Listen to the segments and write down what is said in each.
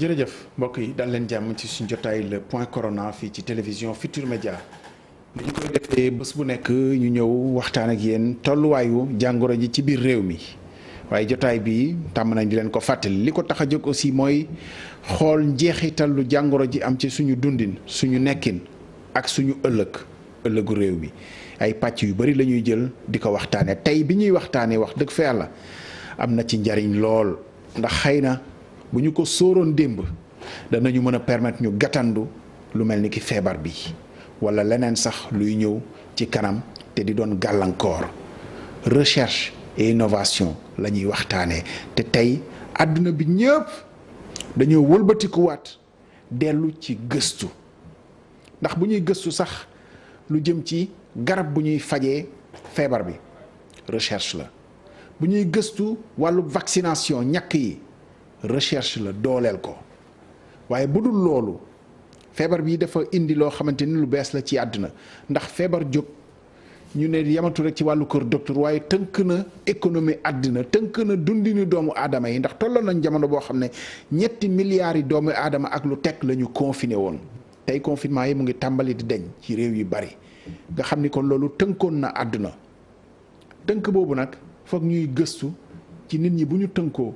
jërëjëf mbokk yi dal leen jàmm ci suñu jotaay le point corona fii ci télévision Futur Média li ñu koy defee bés bu nekk ñu ñëw waxtaan ak yéen tolluwaayu jàngoro ji ci biir réew mi waaye jotaay bi tàmm nañ di leen ko fàttali li ko tax a jóg aussi mooy xool njeexital lu jàngoro ji am ci suñu dundin suñu nekkin ak suñu ëllëgu réew mi ay pàcc yu bari la ñuy jël di ko waxtaanee tey bi ñuy waxtaanee wax dëgg fa yàlla am na ci njariñ lool ndax xëy na bu ñu ko sóoroon démb danañu mën a permettre ñu gàttandu lu mel ni ki feebar bi wala leneen sax luy ñëw ci kanam te di doon gàllankoor recherche et innovation la ñuy waxtaanee te tey àdduna bi ñëpp dañoo wëlbatikuwaat dellu ci gëstu ndax bu ñuy gëstu sax lu jëm ci garab bu ñuy fajee feebar bi recherche la bu ñuy gëstu wàllu vaccination ñàkk yi recherche la dooleel ko waaye bu dul loolu feebar bi dafa indi loo xamante ni lu bees la ci àdduna ndax feebar jóg ñu ne yamatu rek ci wàllu kër docteur waaye tënk na économie àddina tënk na dundinu doomu aadama yi ndax tolloon nañ jamono boo xam ne 7 milliards yi doomu aadama ak lu teg la ñu confiné woon tey confinement yi mu ngi tàmbali di deñ ci réew yu bari nga xam ni kon loolu tënkoon na àdduna tënk boobu nag foog ñuy gëstu ci nit ñi bu ñu tënkoo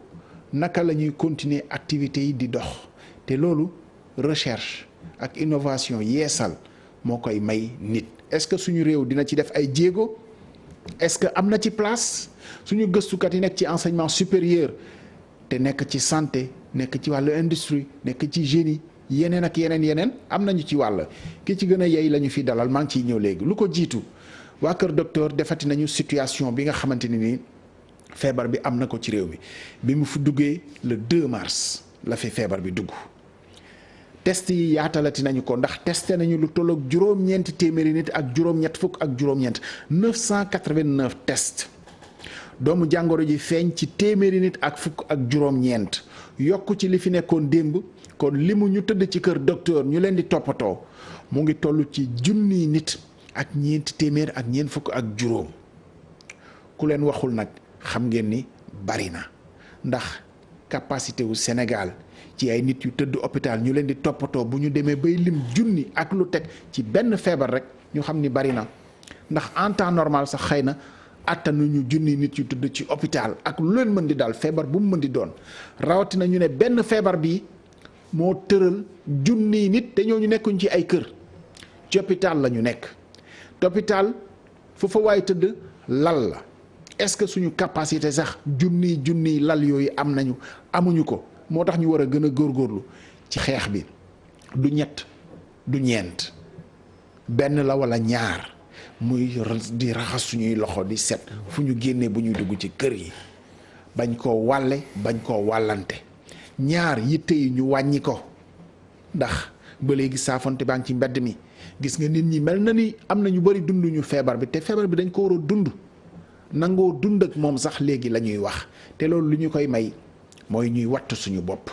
naka la ñuy continuer activités yi di dox te loolu recherche ak innovation yeesal moo koy may nit est-ce que suñu réew dina ci def ay jéego est-ce que am na ci place suñu gëstukat yi nekk ci enseignement supérieur te nekk ci santé nekk ci wàllu industrie nekk ci génie yeneen ak yeneen am nañu ci wàll ki ci gën a yey la ñu fi dalal maa ngi ciy ñëw léegi lu ko jiitu waa Kër Docteur defati nañu situation bi nga xamante ni nii feebar bi am na ko ci réew mi bi mu fi duggee le 2 mars la fi feebar bi dugg test yi yaatalati nañu ko ndax testé nañu lu tolloog juróom-ñeenti téeméeri nit ak juróom-ñett fukk ak juróom-ñeent 989 test doomu jàngoro ji feeñ ci téeméeri nit ak fukk ak juróom-ñeent yokk ci li fi nekkoon démb kon limu ñu tëdd ci kër docteur ñu leen di toppatoo mu ngi toll ci junniy nit ak ñeenti téeméer ak ñeent fukk ak juróom ku leen waxul nag xam ngeen ni bari na ndax capacité wu Sénégal ci ay nit yu tëdd hôpital ñu leen di toppatoo bu ñu demee bay lim junni ak lu teg ci benn feebar rek ñu xam ni bari na ndax en temps normal sax xëy na attanuñu junni nit yu tëdd ci hôpital ak lu leen mën di daal feebar bu mu mën di doon rawatina ñu ne benn feebar bi moo tëral junni nit te ñooñu nekkuñ ci ay kër ci hôpital la ñu nekk te hôpital foofa waaye tëdd lal la. est-ce que suñu capacité sax junniy lal yooyu amuñu ko moo tax ñu war a gën a góorgóorlu ci xeex bi du ñett du ñeent benn la walla ñaar muy di raxas suñuy loxo di set fu ñu génnee bu ñuy dugg ci kër yi bañ koo wàlle bañ koo wàllante ñaar yitte yi ñu wàññi ko ndax ba léegi saafonte baa ngi ci mbedd mi gis nga nit ñi mel na ni am na ñu bari dunduñu feebar bi te feebar bi dañ ko war a dund nangoo dund ak moom sax léegi la ñuy wax te loolu lu ñu koy may mooy ñuy wattu suñu bopp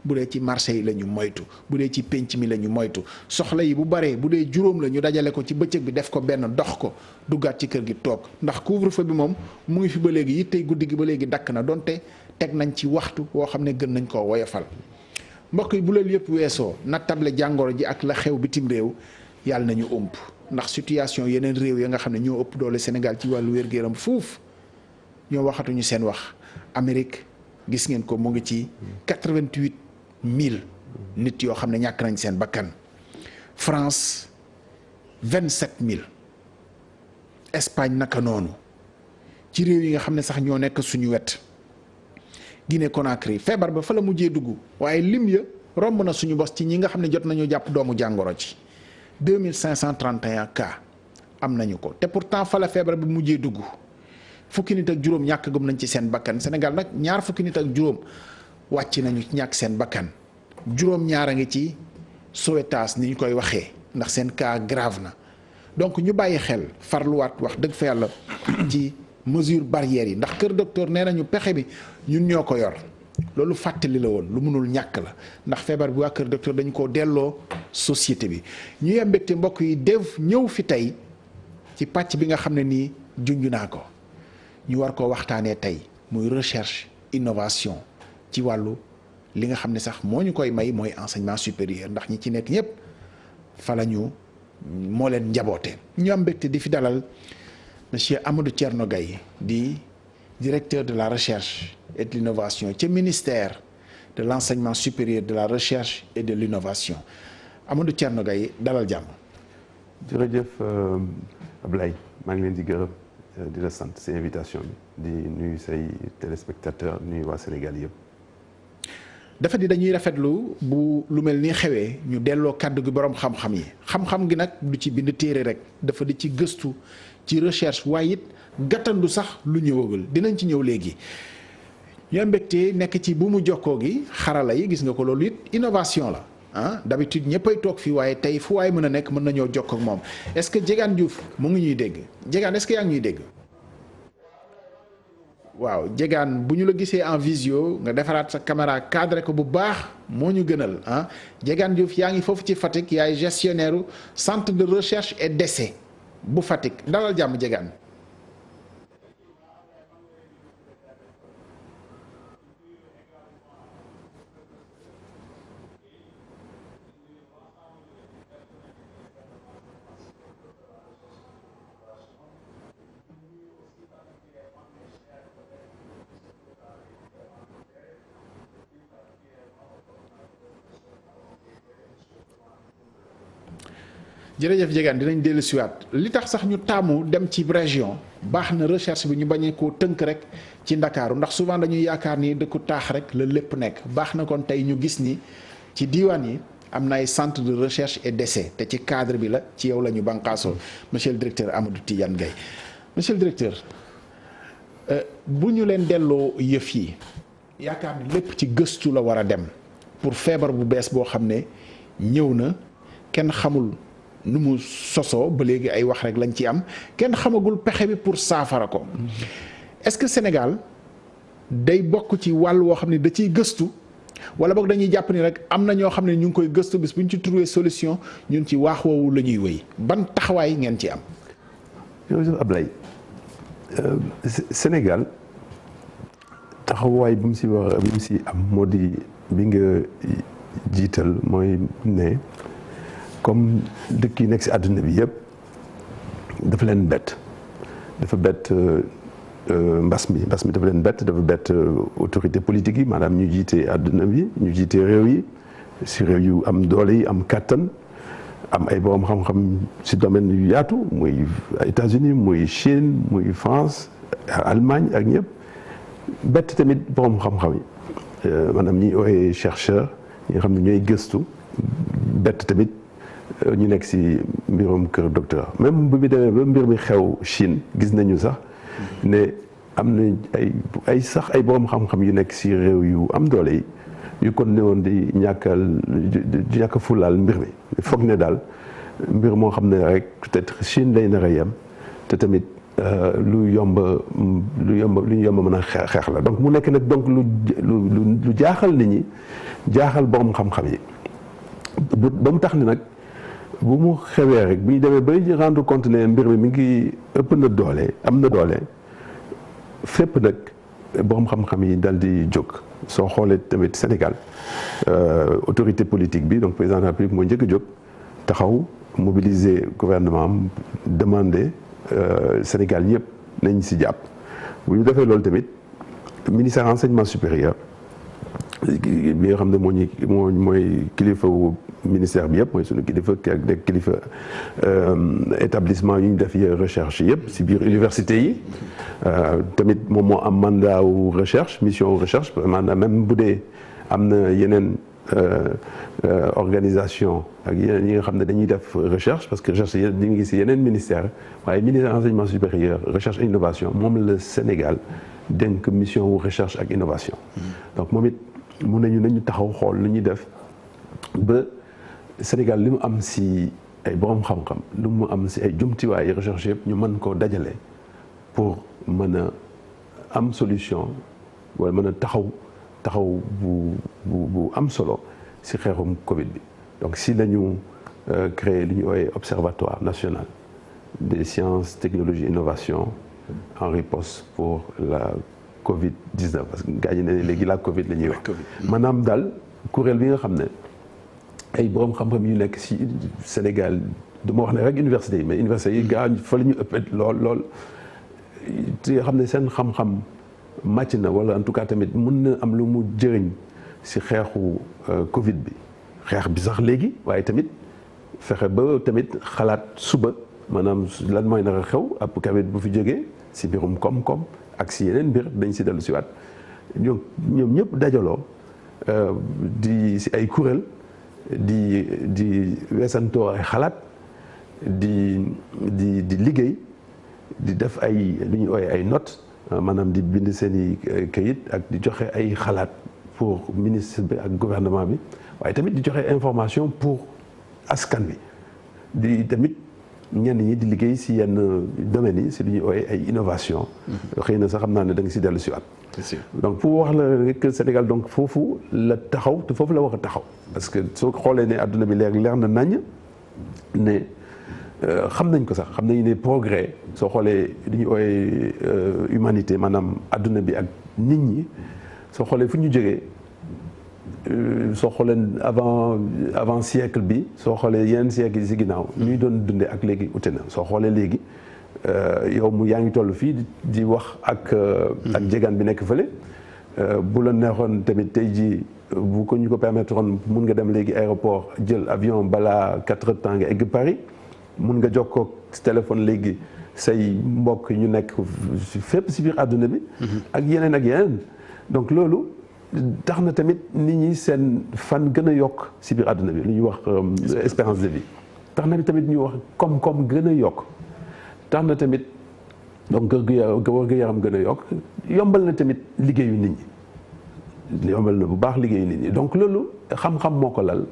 bu dee ci marché yi la ñu moytu bu dee ci pénc mi la ñu moytu soxla yi bu baree bu dee juróom la ñu dajale ko ci bëccëg bi def ko benn dox ko duggaat ci kër gi toog ndax couvre-feu bi moom mu ngi fi ba léegi yittey guddi gi ba léegi dakk na donte teg nañ ci waxtu woo xam ne gën nañ koo woyofal mbokk yi bu loolu yëpp weesoo nattable jàngoro ji ak la xew bitim réew yàlla nañu ëmp ndax situation yeneen réew ya nga xam ne ñoo ëpp doole Sénégal ci wàllu wér-gu-yaram fuuf ñoo waxatuñu seen wax Amérique gis ngeen ko mu ngi ci 88 000 nit yoo xam ne ñàkk nañ seen bakkan France 27 000 Espagne naka noonu ci réew yi nga xam ne sax ñoo nekk suñu wet Guinée Conakry feebar ba fa la mujjee dugg waaye lim ya romb na suñu bos ci ñi nga xam ne jot nañu jàpp doomu jàngoro ci 2531 cas am nañu ko te pourtant fa la feebar bi mujjee dugg fukki nit ak juróom ñàkk gëm nañ ci seen bakkan Sénégal nag ñaar fukki nit ak juróom wàcc nañu ñàkk seen bakkan juróom-ñaar a ngi ci Sowétas ni ñu koy waxee ndax seen cas grave na donc ñu bàyyi xel farluwaat wax dëgg fa yàlla ci mesure barrières yi ndax Kër Docteur nee nañu pexe bi ñun ñoo ko yor loolu fàttali la woon lu mënul ñàkk la ndax feebar bi waa Kër Docteur dañu koo delloo société bi ñu yem mbégte mbokk yi def ñëw fi tey ci pàcc bi nga xam ne nii junj naa ko ñu war koo waxtaanee tey muy recherche innovation ci wàllu li nga xam ne sax moo ñu koy may mooy enseignement supérieur ndax ñi ci nekk ñëpp fa la ñu moo leen njaboote. ñu am mbégte di fi dalal monsieur Amadou Thierno Gaye di directeur de la recherche et de l'innovation ci ministère de l'enseignement supérieur, de la recherche et de l'innovation. Amadou Thierno Gaye dalal jàmm. jërëjëf Ablaye maa ngi leen di gërëm di la sant sa invitation bi di nuyu say téléspectateurs nuyu waa Sénégal yëpp. dafa di dañuy rafetlu bu lu mel ni xewee ñu delloo kàddu gi borom xam-xam yi xam-xam gi nag du ci bind téere rek dafa di ci gëstu ci recherche waaye it gàttandu sax lu ñëwagul dinañ ci ñëw léegi. ñu am mbégte nekk ci bu mu jokkoo gi xarala yi gis nga ko loolu it innovation la ah d'habitude ñëppay toog fii waaye tey fu waay mën a nekk mën nañoo jokkoo ak moom est-ce que Diegane Diouf mu ngi ñuy dégg Diegane est-ce que yaa ngi ñuy dégg. waaw Diegane bu ñu la gisee en visio nga defaraat sa caméra cadré ko bu baax moo ñu gënal ah Diegane Diouf yaa ngi foofu ci Fatick yaay gestionnaire centre de recherche et d'essai bu Fatick dalal jàmm Diegane. jërëjëf Diegane dinañ dellu siwaat li tax sax ñu taamu dem ci région baax na recherche bi ñu bañee koo tënk rek ci Ndakaaru ndax souvent dañuy yaakaar ni dëkku taax rek la lépp nekk baax na kon tey ñu gis ni ci diiwaan yi am na ay centre de recherche et d'essai te ci cadre bi la ci yow la ñu bànqaasoo monsieur le directeur Amadou Tidiane Gaye monsieur le directeur bu ñu leen delloo yëf yi yaakaar ni lépp ci gëstu la war a dem pour feebar bu bees boo xam ne ñëw na kenn xamul nu mu sosoo ba léegi ay wax rek lañ ci am kenn xamagul pexe bi pour saafara ko est-ce que Sénégal day bokk ci wàll woo xam ne da ciy gëstu wala boog dañuy jàpp ni rek am na ñoo xam ne ñu ngi koy gëstu bis bu ñu ci trouver solution ñun ci waax woowu la ñuy wéy ban taxawaay ngeen ci am. jërëjëf Ablaye Sénégal taxawaay bi mu si am moo di bi nga jiital mooy ne. comme dëkk yi nekk ci àdduna bi yëpp dafa leen bett mbas mi dafa leen bett autorité politique yi maanaam ñu jiite àdduna bi ñu jiite réew yi ci réew yu am doole yi am kàttan am ay borom xam-xam ci domaine yu yaatu muy États-Unis muy Chine muy France Allemagne ak ñëpp bett tamit borom xam-xam yi maanaam ñi ooyee chercheur ñi nga xam ne ñooy gëstu bett tamit ñu nekk ci mbirum kër docteur même bu mu demee ba mbir mi xew Chine gis nañu sax ne am na ay sax ay borom xam-xam yu nekk ci réew yu am doole yi yu kon ne woon di ñàkk fulaal mbir mi foog ne daal mbir moo xam ne rek peut-être Chine lay nar a yem te tamit lu yomb mën a xeex la donc mu nekk nag donc lu jaaxal nit ñi jaaxal borom xam-xam yi ba mu tax ni nag bu mu xewee rek bu ñu demee bay rendre compte ne mbir mi ngi ëpp na doole am na doole fépp nag borom xam-xam yi dal di jóg soo xoolee tamit Sénégal autorité politique bi donc président de la République moo njëkk a jóg taxaw mobiliser gouvernement am demander Sénégal yëpp nañ si jàpp bu ñu defee loolu tamit ministère enseignement supérieur bi nga xam ne mooy kilifa wu ministère bi yëpp mooy sunu kilifa ak nekk kilifa établissement yu ñu def recherche yëpp si biir université yi tamit moom moo am mandat wu recherche mission wu recherche maanaam même bu dee am na yeneen organisation ak yeneen yi nga xam ne dañuy def recherche parce que recherche yi ñu ngi si yeneen ministère waaye ministère enseignement supérieur recherche et innovation moom la Sénégal dénk mission wu recherche ak innovation donc moom it mun nañu taxaw xool lu ñuy def ba Sénégal li mu am si ay borom xam-xam lu mu am si ay jumtuwaay recherche yëpp ñu mën koo dajale pour mën a am solution wala mën a taxaw bu am solo si xeexum Covid bi donc si la ñu créé li ñu ooyee observatoire national des sciences technologies innovation en riposte pour la Covid 19 parce que gars yi ne léegi la Covid la ñuy wax. maanaam daal kuréel bi nga xam ne ay borom xam-xam yu nekk ci Sénégal du ma wax ne rek université yi mais université yi gars fa la ñu ëpp lool te xam ne seen xam-xam màcc na wala en tout cas tamit mun na am lu mu jëriñ ci xeexu Covid bi xeex bi sax léegi waaye tamit fexe ba tamit xalaat suba maanaam lan mooy nar a xew ab Covid bu fi jógee ci mbirum koom-koom ak ci yeneen mbir dañ ci dellu ci waat ñoom ñëpp dajaloo di ci ay kuréel di weesantoo ay xalaat di liggéey di def ay lu ñuy ooyee ay notes maanaam di bind seen i kayit ak di joxe ay xalaat pour ministre bi ak gouvernement bi waaye tamit di joxe information pour askan bi di tamit ñenn ñi di liggéey ci yenn domaines yi ci lu ñuy ooyee ay innovation xëy na sax xam naa ne da nga ci dellu si waat donc pour wax la rek Sénégal donc foofu la taxaw te foofu la war a taxaw parce que soo xoolee ne adduna bi leer na naññ ne xam nañ ko sax xam nañu ne progrès soo xoolee li ñuy ooyee humanité maanaam adduna bi ak nit ñi soo xoolee fu ñu jógee soo xoolee avant siècle bi soo xoolee yenn siècle yi ci ginnaaw ñuy doon dundee ak léegi ute na soo xoolee léegi yow mu yaa ngi toll fii di wax ak jegaan bi nekk fële bu la neexoon tamit tey jii bu ko ñu ko permettre woon mun nga dem léegi aéroport jël avion balaa 4 heures de temps nga egg Paris mun nga jokkoo téléphone léegi say mbokk ñu nekk fépp ci biir àdduna bi ak yeneen donc loolu tax na tamit nit ñi seen fan gën a yokk ci biir àdduna bi lu ñuy wax espérance de vie tax na tamit ñu wax koom-koom gën a yokk tax na tamit donc wér-gu-yaram gën a yokk yombal na tamit liggéeyu nit ñi yombal na bu baax liggéeyu nit ñi donc loolu xam-xam moo ko lal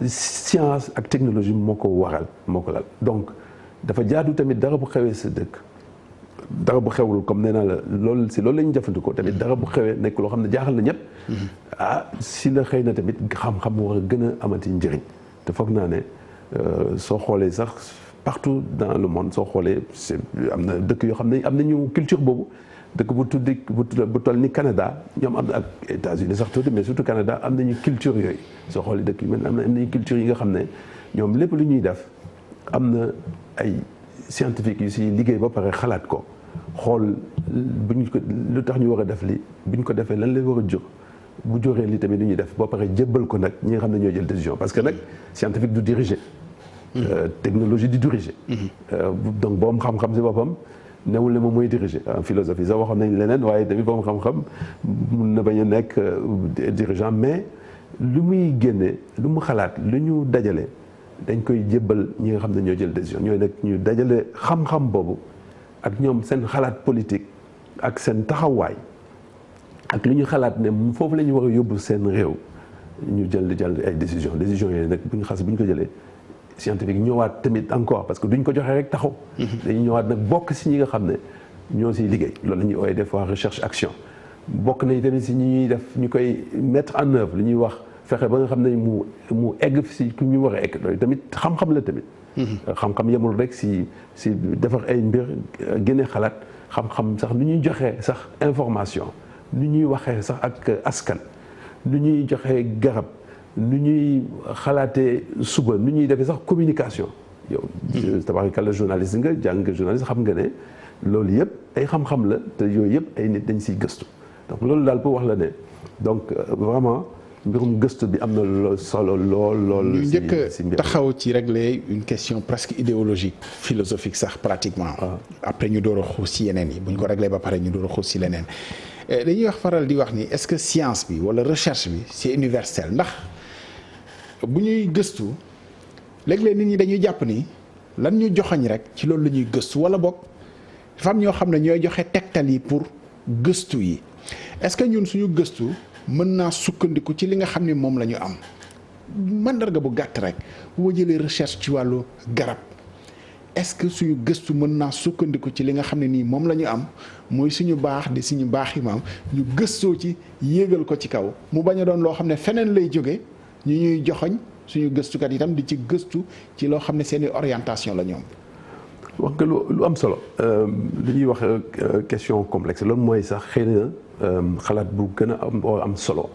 science ak technologie moo ko waral donc dafa jaadu tamit dara bu xewee sa dëkk dara bu xewul comme nee naa la loolu si loolu la ñu jëfandikoo tamit dara bu xewee nekk loo xam ne jaaxal na ñëpp si la xëy na tamit xam-xam war a gën a amati njëriñ te foog naa ne soo xoolee sax partout dans le monde soo xoolee am na dëkk yoo xam ne am nañu culture boobu dëkk bu toll ni Canada ñoom am na ak États-Unis sax tuuti mais surtout Canada am nañu culture yooyu soo xoolee dëkk yu mel am nañu culture yi nga xam ne ñoom lépp lu ñuy def am na ay scientifique yu si liggéey ba pare xalaat ko xool buñ ko lu tax ñu war a def li buñ ko defee lan lay war a jur bu joree li tamit lu ñuy def ba pare jébbal ko nag ñi nga xam ne ñoo jël décision parce que nag scientifique du diriger. Technologie di diriger. donc borom xam-xam si boppam newul ne moom mooy diriger en philosophie sax waxoon nañ leneen waaye tamit borom xam-xam mun na bañ a nekk dirigeant mais lu muy génne lu mu xalaat lu ñu dajale dañ koy jébbal ñi nga xam ne ñoo jël décision ñooy nag ñu dajale xam-xam boobu ak ñoom seen xalaat politique ak seen taxawaay ak lu ñu xalaat ne foofu la ñu war a yóbbu seen réew ñu jël ay décision yooyu nag bu ñu ko jëlee scientifique ñëwaat tamit encore parce que duñ ko joxe rek taxaw. dañuy ñëwaat nag bokk si ñi nga xam ne ñoo siy liggéey loolu la ñuy ooyee des fois recherche action bokk nañ tamit si ñi ñuy def ñu koy mettre en œuvre li ñuy wax fexe ba nga xam ne mu egg si ku ñu war a egg loolu tamit xam-xam la tamit. xam-xam yemul rek si defar ay mbir génne xalaat xam-xam sax nu ñuy joxee sax information nu ñuy waxee sax ak askan nu ñuy joxee garab. nu ñuy xalaatee suba nu ñuy defee sax communication yow tabaarkalla journaliste nga jàng journaliste xam nga ne loolu yëpp ay xam-xam la te yooyu yëpp ay nit dañ siy gëstu donc loolu daal pour wax la ne donc vraiment mbirum gëstu bi am na solo lool. ñu njëkk taxaw ci régler une question presque idéologique philosophique sax pratiquement. après ñu door a xuus ci yeneen yi bu ñu ko réglé ba pare ñu door a xuus ci leneen dañuy wax faral di wax ni est-ce que science bi wala recherche bi c'est universel ndax. bu ñuy gëstu léeg-léeg nit ñi dañuy jàpp ni lan ñu joxoñ rek ci loolu la ñuy gëstu wala boog dafa am ñoo xam ne ñooy joxe tegtal yi pour gëstu yi est-ce que ñun suñu gëstu mën naa sukkandiku ci li nga xam ne moom la ñu am mandarga bu gàtt rek bu ma jëlee recherche ci wàllu garab est-ce que suñu gëstu mën naa sukkandiku ci li nga xam ne nii moom la ñu am mooy suñu baax di suñu baax yi maam ñu gëstoo ci yéegal ko ci kaw mu bañ a doon loo xam ne feneen lay jóge ñu ñuy joxoñ suñu gëstukat itam di ci gëstu ci loo xam ne seeni orientation la ñoom. wax nga lu am solo li ñuy wax question complexe loolu mooy sax xëy na xalaat bu gën a am solo.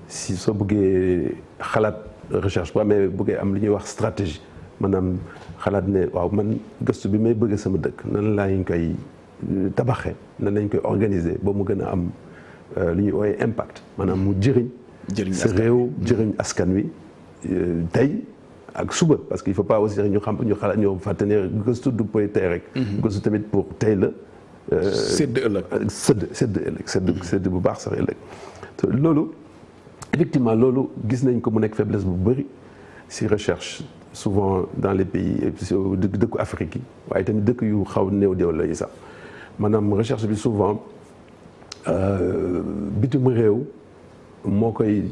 si soo bëggee xalaat recherche bu amee bëggee am li ñuy wax stratégie maanaam xalaat ne waaw man gëstu bi may bëgg sama dëkk nan lañ koy tabaxee nan lañ koy organiser ba mu gën a am li ñuy ooyee impact maanaam mu jëriñ sa réew jëriñ askan wi tey ak suba parce que il faut pas aussi ñu xalaat ñu fàtte ne gëstu du poy tey rek. gëstu tamit pour tey la. sédd ëllëg sédd bu baax sax ëllëg loolu effectivement loolu gis nañ ko mu nekk faiblesse bu bëri si recherche souvent dans les pays dëkku Afrique yi waaye tamit dëkk yu xaw néew déwla yi sax maanaam recherche bi souvent bitim réew moo koy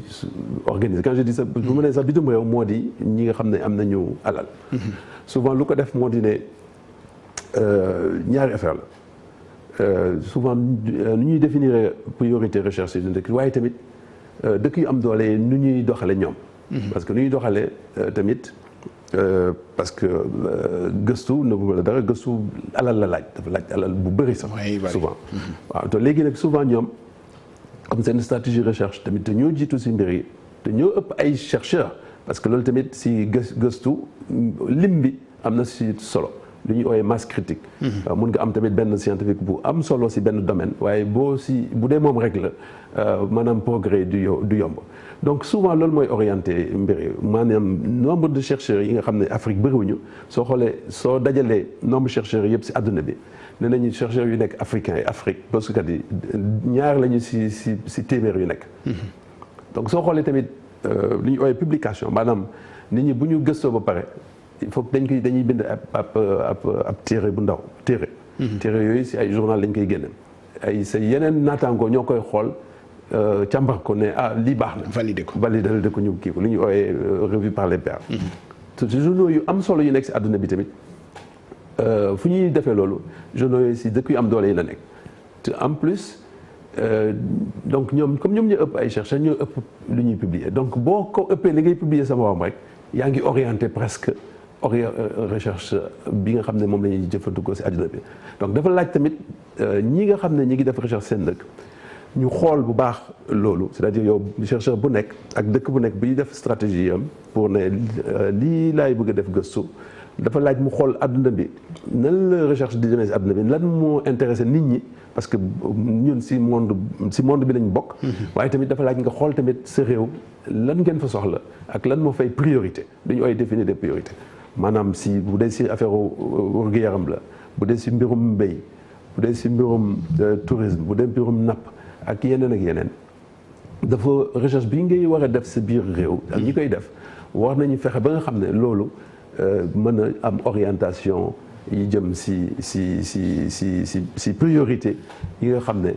organiser quand je dis ça bu ma nee sax bitim réew moo di ñi nga xam ne am nañu alal. souvent lu ko def moo di ne ñaari affaire la souvent nu ñuy définir priorité recherche yi dëkk waaye tamit dëkk yu am doole nu ñuy doxale ñoom. parce que nu ñuy doxale tamit parce que gëstu nëbbu la dara gëstu alal la laaj dafa laaj alal bu bëri sax. souvent waaw te léegi nag souvent ñoom. comme seen stratégie recherche tamit te ñoo jiitu si mbir yi te ñoo ëpp ay chercheurs parce que loolu tamit si gëstu lim bi am na si solo lu ñuy ooyee masse critique. mun nga am tamit benn scientifique bu am solo si benn domaine waaye bu dee moom rek la maanaam progrès du yomb donc souvent loolu mooy orienté mbir yi maanaam nombre de chercheurs yi nga xam ne Afrique bëriwuñu soo xoolee soo dajalee nombre chercheurs yëpp si àdduna bi. nee nañu chercheurs yu nekk africain yi Afrique gëstukat yi ñaar lañu si téeméer yu nekk. donc soo xoolee tamit li ñu ooyee publication maanaam nit ñi bu ñu gëstoo ba pare il faut que dañuy bind ab téere bu ndaw téere. téere yooyu si ay journal lañ koy génne ay sa yeneen naataangoo ñoo koy xool càmbar ko ne lii baax na. valider ko ñu kii ko li ñu ooyee revue par les pairs. te journaux yu am solo yu nekk si àdduna bi tamit. fu ñuy defee loolu journaux yooyu si dëkk yu am doole yi la nekk te en plus donc ñoom comme ñoom ñu ëpp ay chercheurs ñoo ëpp lu ñuy publier donc boo ko ëppee li ngay publier sa morom rek yaa ngi orienté presque recherche bi nga xam ne moom la ñuy jëfandikoo si àdduna bi donc dafa laaj tamit ñi nga xam ne ñi ngi def recherche seen dëkk ñu xool bu baax loolu c'est-à-dire yow chercheur bu nekk ak dëkk bu nekk bi def stratégie am pour ne lii laay bëgg a def gëstu dafa laaj mu xool adduna bi nan la recherche di demee si adduna bi lan moo intéressé nit ñi parce que ñun si monde bi lañ bokk. waaye tamit dafa laaj nga xool tamit sa réew lan ngeen fa soxla ak lan moo fay priorité dañu ay définir des priorités maanaam si bu dee si affaire wér-gu-yaram la bu dee si mbirum mbéy bu dee si mbirum tourisme bu dee mbirum napp ak yeneen dafa recherche bi ngay war a def sa biir réew. ak ñi koy def war nañu fexe ba nga xam ne loolu. mën a am orientation yi jëm si priorité yi nga xam ne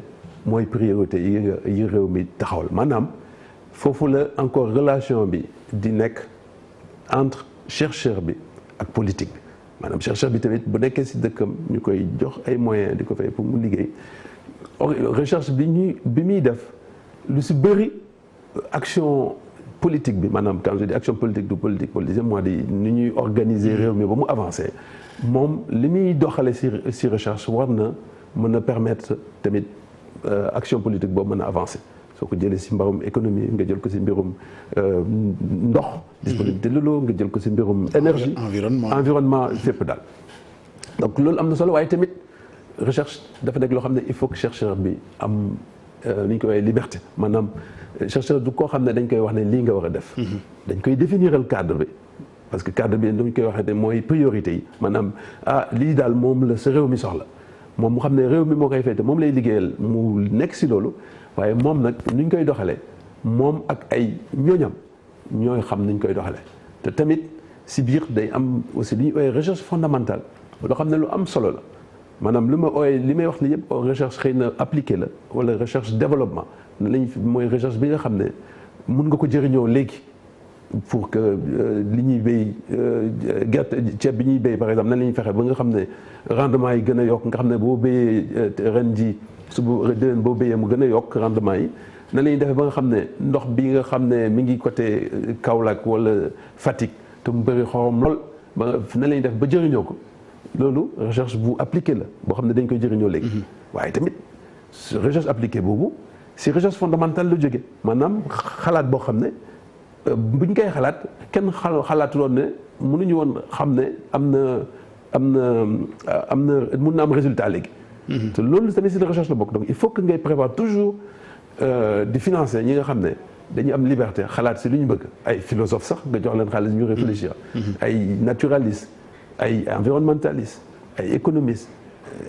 mooy priorité yi réew mi taxawal maanaam foofu la encore relation bi di nekk entre chercheur bi ak politique bi maanaam chercheur bi tamit bu nekkee si dëkkam ñu koy jox ay moyens di ko fay pour mu liggéey recherche bi muy def lu si bëri action politique bi maanaam quand je dis action politique du politique politique moo di ni ñuy organiser réew mi ba mu avancé moom li muy doxale si recherche war na mën a permettre tamit action politique boobu mën a avancer soo ko jëlee si mbirum économie nga jël ko si mbirum ndox disponibilité de l'eau nga jël ko si mbirum énergie environnement fépp daal donc loolu am na solo waaye tamit recherche dafa nekk loo xam ne il faut que chercheur bi am li ñu koy waxee liberté maanaam chercheur du koo xam ne dañ koy wax ne lii nga war a def. dañ koy définiral cadre bi parce que cadre bi dañ koy waxee ne mooy priorité yi maanaam lii daal moom la sa réew mi soxla moom mu xam ne réew mi moo koy féete moom lay liggéeyal mu nekk si loolu waaye moom nag nu ñu koy doxalee moom ak ay ñooñam ñooy xam nu ñu koy doxalee te tamit si biir day am aussi li ñuy ooyee recherche fondamentale loo xam ne lu am solo la. maanaam li may wax ni yëpp recherche xëy na appliquée la wala recherche développement mooy recherche bi nga xam ne mun nga ko jëriñoo léegi pour que li ñuy béy gerte ceeb bi ñuy béy par exemple nan la ñuy fexe ba nga xam ne rendement yi gën a yokk nga xam ne boo béyee ren ji suba déwén boo béyee mu gën a yokk rendement yi nan la ñuy defee ba nga xam ne ndox bi nga xam ne mi ngi côté Kaolack wala Fatick te mu bëri xorom lool ba nan la ñuy def ba jëriñoo ko loolu recherche bu appliquée la boo xam ne dañ koy jëriñoo léegi. waaye tamit recherche appliquée boobu si recherche fondamentale la jóge maanaam xalaat boo xam ne buñ koy xalaat kenn xalaatuloon ne mënuñu woon xam ne mun na am résultat léegi. te loolu tamit si la recherche la bokk donc il faut que ngay prévoir toujours di financer ñi nga xam ne dañuy am liberté xalaat si lu ñu bëgg ay philosophe sax nga jox leen xaalis ñu réfléchir. ay naturaliste ay environnementaliste ay économiste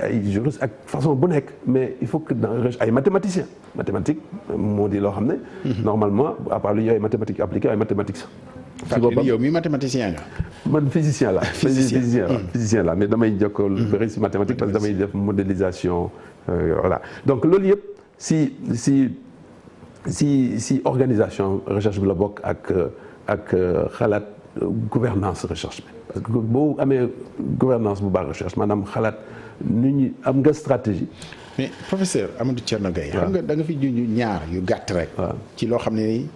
ay juriste ak façon bu nekk mais il faut que dans ay mathématicien mathématique moo di loo xam ne. normalement à part lu ñuy ay mathématiques appliquées ay mathématiques sax. si boppam yow mi mathématicien nga. man physicien la. physicien la mais damay jokkoo lu bëri si mathématique parce que damay def modélisation voilà donc loolu yëpp si organisation recherche bi la bokk ak xalaat gouvernance recherche bi parce que boo amee gouvernance bu baax recherche maanaam xalaat nu ñu am nga stratégie. mais professeur Amadou Thierno Gaye. xam nga da nga fi junj ñaar yu gàtt rek. ci loo xam ne nii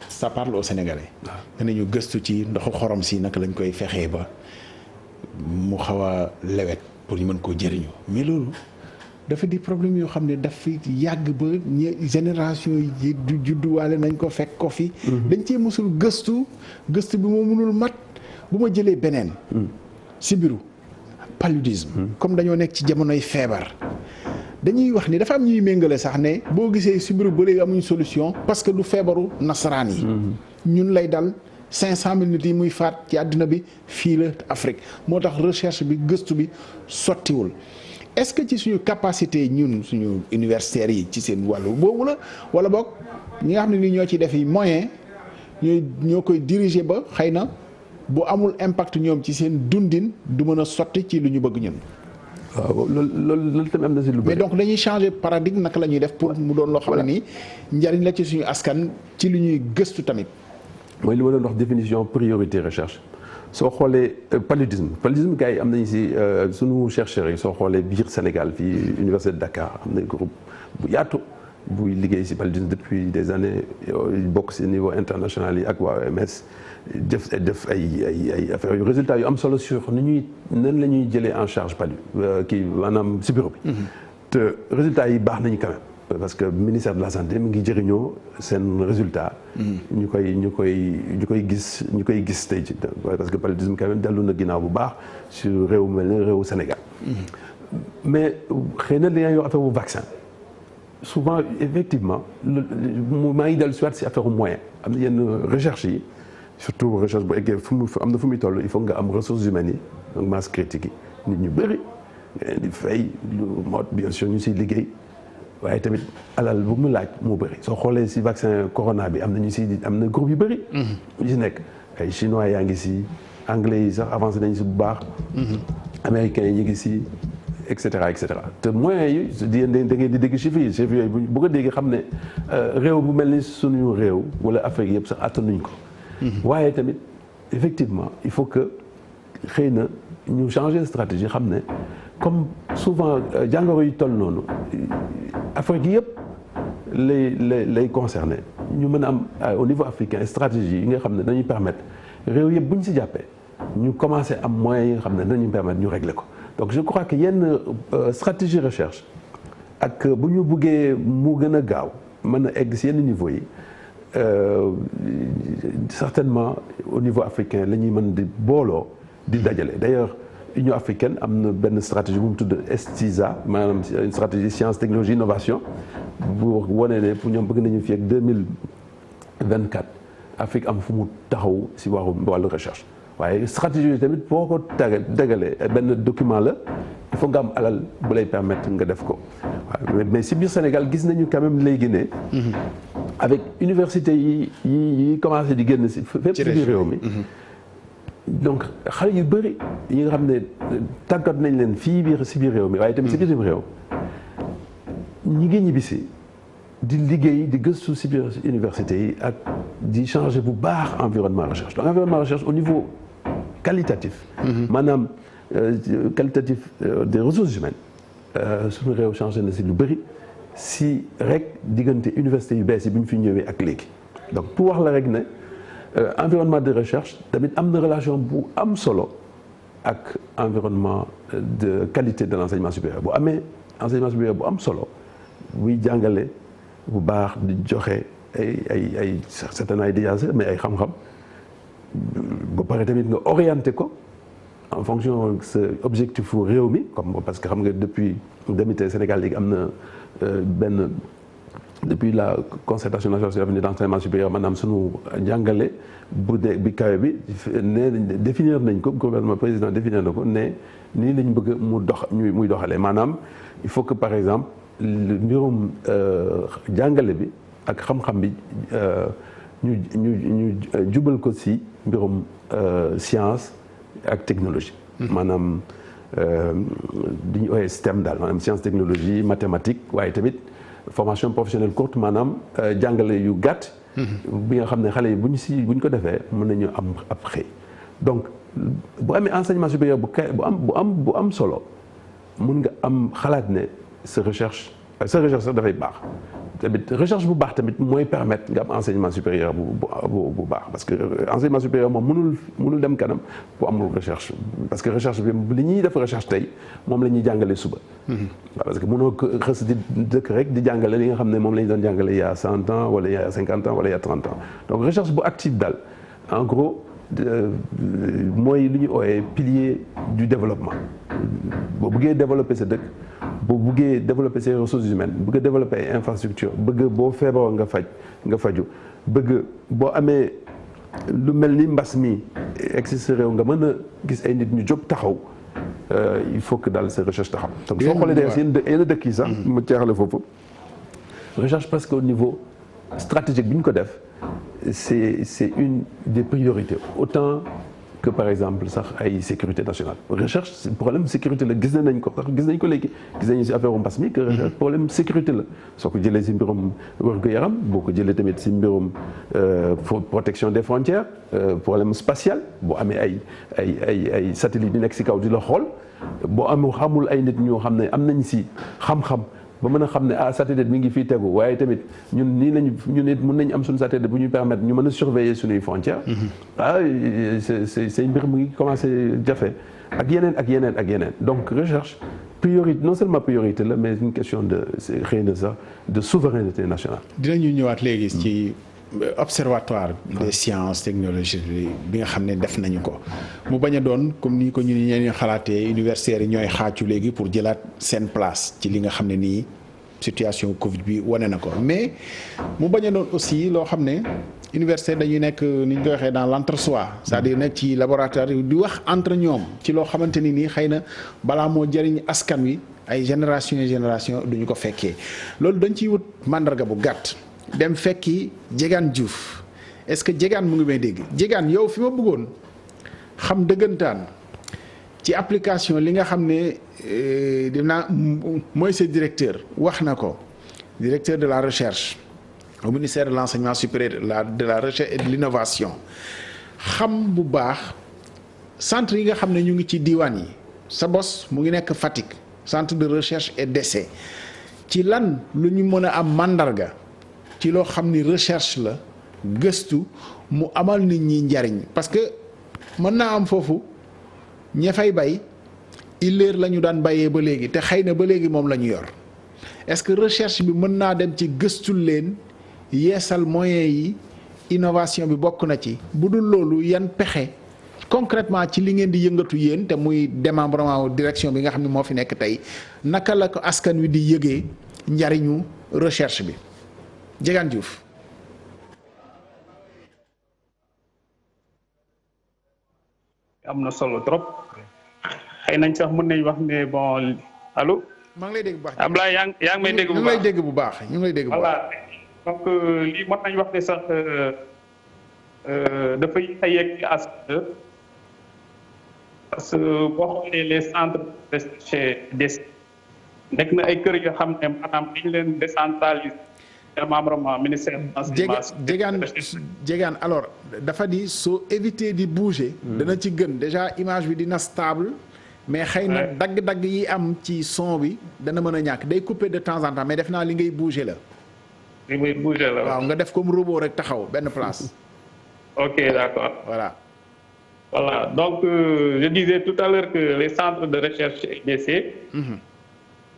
ça parle aux Sénégalais. danañu gëstu ci ndoxu xorom si naka lañ koy fexee ba mu xaw a lewet pour ñu mën koo jëriñu mais loolu dafa di problème yoo xam ne daf fi yàgg ba génération yi du judduwaale nañ ko fekk ko fi. dañ cee mësul gëstu bi moo mënul mat bu ma jëlee beneen. sibiru paludisme. comme dañoo nekk ci jamonoy feebar. dañuy wax ni dafa am ñuy méngale sax ne boo gisee sibiru ba léegi amuñ solution parce que du feebaru nasaraan yi. ñun lay dal 500 000 nit yi muy faat ci àddina bi fii la Afrique moo tax recherche bi gëstu bi sottiwul est-ce que ci suñu capacité ñun suñu universitaires yi ci seen wàllu boobu la wala boog ñi nga xam ne ni ñoo ci def yi moyen ñoo koy diriger ba xëy na bu amul impact ñoom ci seen dundin du mën a sotti ci lu ñu bëgg ñun. waaw loolu tamit am na si lu bëri. mais donc dañuy changer paradigme naka la ñuy def pour mu doon loo xam ne nii njariñ la ci suñu askan ci lu ñuy gëstu tamit. mooy li ma doon wax définition priorité recherche soo xoolee paludisme gars yi am nañu si sunu chercheurs yi soo xoolee biir Sénégal fii Université de Dakar am na groupe bu yaatu buy liggéey si paludisme depuis des années bokk si niveau international yi ak waa OMS def ay affaires yu résultats yu am solo sur nan la ñuy jëlee en charge kii maanaam sibiru bi. te résultats yi baax nañu quand même. parce que ministère de la santé mi ngi jëriñoo seen résultat. ñu koy gis tey ci parce que paludisme quand même dellu na ginnaaw bu baax sur réew mel ne réewu Sénégal. mais xëy na dañuy wax affaire bu vaccin souvent effectivement maa ngi dellu si waat si affaire bu moyen am na yenn recherche yi surtout recherche bu eggee am na fu muy toll il faut nga am ressources humaines yi donc masse critique yi nit ñu bëri nga di fay lu mot bien sûr ñu siy liggéey. waaye tamit alal bu mu laaj moo bëri soo xoolee si vaccin corona bi am na groupe yu bëri. yu si nekk ay chinois yaa ngi si anglais yi sax avancé nañu si bu baax. américains yi ñu ngi si et cetera et cetera te moyens yi da ngeen di dégg chiffres yooyu bu ko déggee xam ne réew bu mel ni suñu réew wala Afrique yëpp sax attanuñ ko. waaye tamit effectivement il faut que xëy na ñu changer stratégie xam ne comme souvent jàngoro yi toll noonu. Afrique yëpp lay concerné ñu mën a am au niveau africain stratégie yi nga xam ne dañuy permettre réew yëpp bu ñu si jàppee ñu commencé am moyens yi nga xam ne dañuy permettre ñu régler ko donc je crois que yenn stratégie recherche ak bu ñu buggee mu gën a gaaw mën a egg si yenn niveau yi certainement au niveau africain la ñuy mën di booloo di dajale d'ailleurs Union africaine am na benn stratégie bu mu tudd STISA maanaam une stratégie science technologie innovation bu wane ne pour ñoom bëgg nañu fi ak 2024 Afrique am fu mu taxaw si wàllu recherche waaye stratégie yi tamit boo ko dagalee benn document la il faut nga am alal bu lay permettre nga def ko waaw mais si biir Sénégal gis nañu quand même léegi ne avec université yi commencé di génn si fépp si biir réew mi donc xale yu bëri yi nga xam ne tàggat nañ leen fii biir si biir réew mi waaye tamit si bitim réew ñi ngi ñibbisi di liggéey di gëstu si biir université yi ak di changer bu baax environnement recherche donc environnement recherche au niveau qualitatif maanaam qualitatif des ressources humaines suñu réew changé na si lu bëri si rek diggante université yu bees yi bi ñu fi ñëwee ak léegi donc pour wax la rek ne environnement de recherche tamit am na relation bu am solo ak environnement de qualité de l'enseignement supérieur bu amee enseignement supérieur bu am solo buy jàngale bu baax di joxe ay certainement ay déjà mais ay xam-xam ba pare tamit nga orienté ko en fonction de sa objectif réew mi comme parce que xam nga depuis demite Sénégal léegi am na benn depuis la concertation nationale sur l'avenir de l'enseignement supérieur maanaam sunu njàngale bu dee bi kawe bi nee définir nañ ko gouvernement président définir na ko ne nii lañ bëgg mu dox muy doxalee maanaam il faut que par exemple mbirum jàngale bi ak xam-xam bi ñu jubal ko si mbirum science ak technologie. maanaam di ñu ooyee STEM daal maanaam science technologie mathématique waaye tamit formation professionnelle courte maanaam jàngale yu gàtt. bi nga xam ne xale yi bu ñu ko defee mën nañu am ab xëy. donc bu amee enseignement supérieur bu am solo mun nga am xalaat ne sa recherche sax dafay baax. tamit recherche bu baax tamit mooy permettre nga am enseignement supérieur bu baax parce que enseignement supérieur moom mënul dem kanam bu amul recherche parce que recherche bi li ñuy def recherche tey moom la ñuy jàngale suba. parce que mënoo xës di dëkk rek di jàngale li nga xam ne moom la ñu doon jàngale il y a 100 ans wala il y a 50 ans wala il y a 30 ans donc recherche bu active daal en gros mooy li ñuy ooyee pilier du développement boo bëggee développer sa dëkk. boo buggee développer ses ressources humaines bëgg a développer ay infrastructure bëgg boo feebaroo nga faju bëgg boo amee lu mel ni mbas mi egsi sa réew nga mën a gis ay nit ñu jóg taxaw il faut que daal sa recherche taxaw. donc soo xoolee d'ailleurs yenn dëkk yi sax mu jeexale foofu recherche presque au niveau stratégique bi ñu ko def c'est une des priorités autant que par exemple sax ay sécurité nationale recherche problème sécurité la gis nañ ko léegi gis nañu si affaire mbas mi que recherche problème sécurité la soo ko jëlee si mbirum wér-gu-yaram boo ko jëlee tamit si mbirum protection des frontières problème spatial boo amee ay satellite yu nekk si kaw di la xool boo xamul ay nit ñoo xam ne am nañ si xam-xam ba mën a xam ne satellite mi ngi fii tegu waaye tamit ñun it mën nañu am suñu satellite bu ñuy permettre ñu mën a surveiller suñuy frontières. c'est mbir mu ngi commencé jafe ak yeneen donc recherche priorité non seulement priorité la mais une question de xëy na sax de souveraineté nationale. dinañu ñëwaat léegi ci observatoire des sciences technologies bi nga xam ne def nañu ko mu bañ a doon comme ni ko ñeneen xalaatee universitaires yi ñooy xaacu léegi pour jëlaat seen place ci li nga xam ne nii situation Covid bi wane na ko mais mu bañ a doon aussi loo xam ne universitaire dañuy nekk ni ñu koy waxee dans l'entre-soi c'est-à-dire nekk ci laboratoire di wax entre ñoom ci loo xamante ni nii xëy na balaa moo jëriñ askan wi ay génération duñu ko fekkee loolu dañ ciy wut mandarga bu gàtt. dem fekki Diegane Diouf est-ce que Diegane mu ngi may dégg Diegane yow fi ma bëggoon xam dëggantaan ci application li nga xam ne dinaa mooy sa directeur wax na ko directeur de la recherche au ministère de l'enseignement supérieur de la recherche et de l'innovation xam bu baax centre yi nga xam ne ñu ngi ci diwaan yi sa bos mu ngi nekk Fatick centre de recherche et d'essai ci lan lu ñu mën a am mandarga ci loo xam ni recherche la gëstu mu amal nit ñi njariñ parce que mën naa am foofu ña fay bay illeer la ñu daan bayee ba léegi te xëy na ba léegi moom la ñu yor est-ce que recherche bi mën naa dem ci gëstul leen yeesal moyens yi innovation bi bokk na ci bu dul loolu yan pexe concrètement ci li ngeen di yëngatu yéen te muy démembrement direction bi nga xam ne moo fi nekk tey naka la ko askan wi di yëgee njariñu recherche bi Diegane Diouf. am na solo trop xëy nañ sax mën nañ wax ne bon allo. maa ngi lay dégg bu baax Ablaye yaa ngi may dégg bu baax ñu ngi lay dégg bu baax ñu ngi lay dégg bu baax. voilà donc lii mën nañ wax ne sax dafay yegg ci askan parce que boo xoolee les centres de recherche nekk na ay kër yoo xam ne maanaam dañ leen décentraliser. démembrement ministère de l'enseignement. Diegane alors dafa di soo éviter di bouger. dana ci gën déjà image bi dina stable. mais xëy na dagg-dagg yi am ci son bi dana mën a ñàkk day couper de temps en temps mais def naa li ngay bouger la. li muy bouger la waaw nga def comme robot rek taxaw benn place. ok d'accord voilà. Voilà, donc je disais tout à l'heure que les centres de recherche et d'essai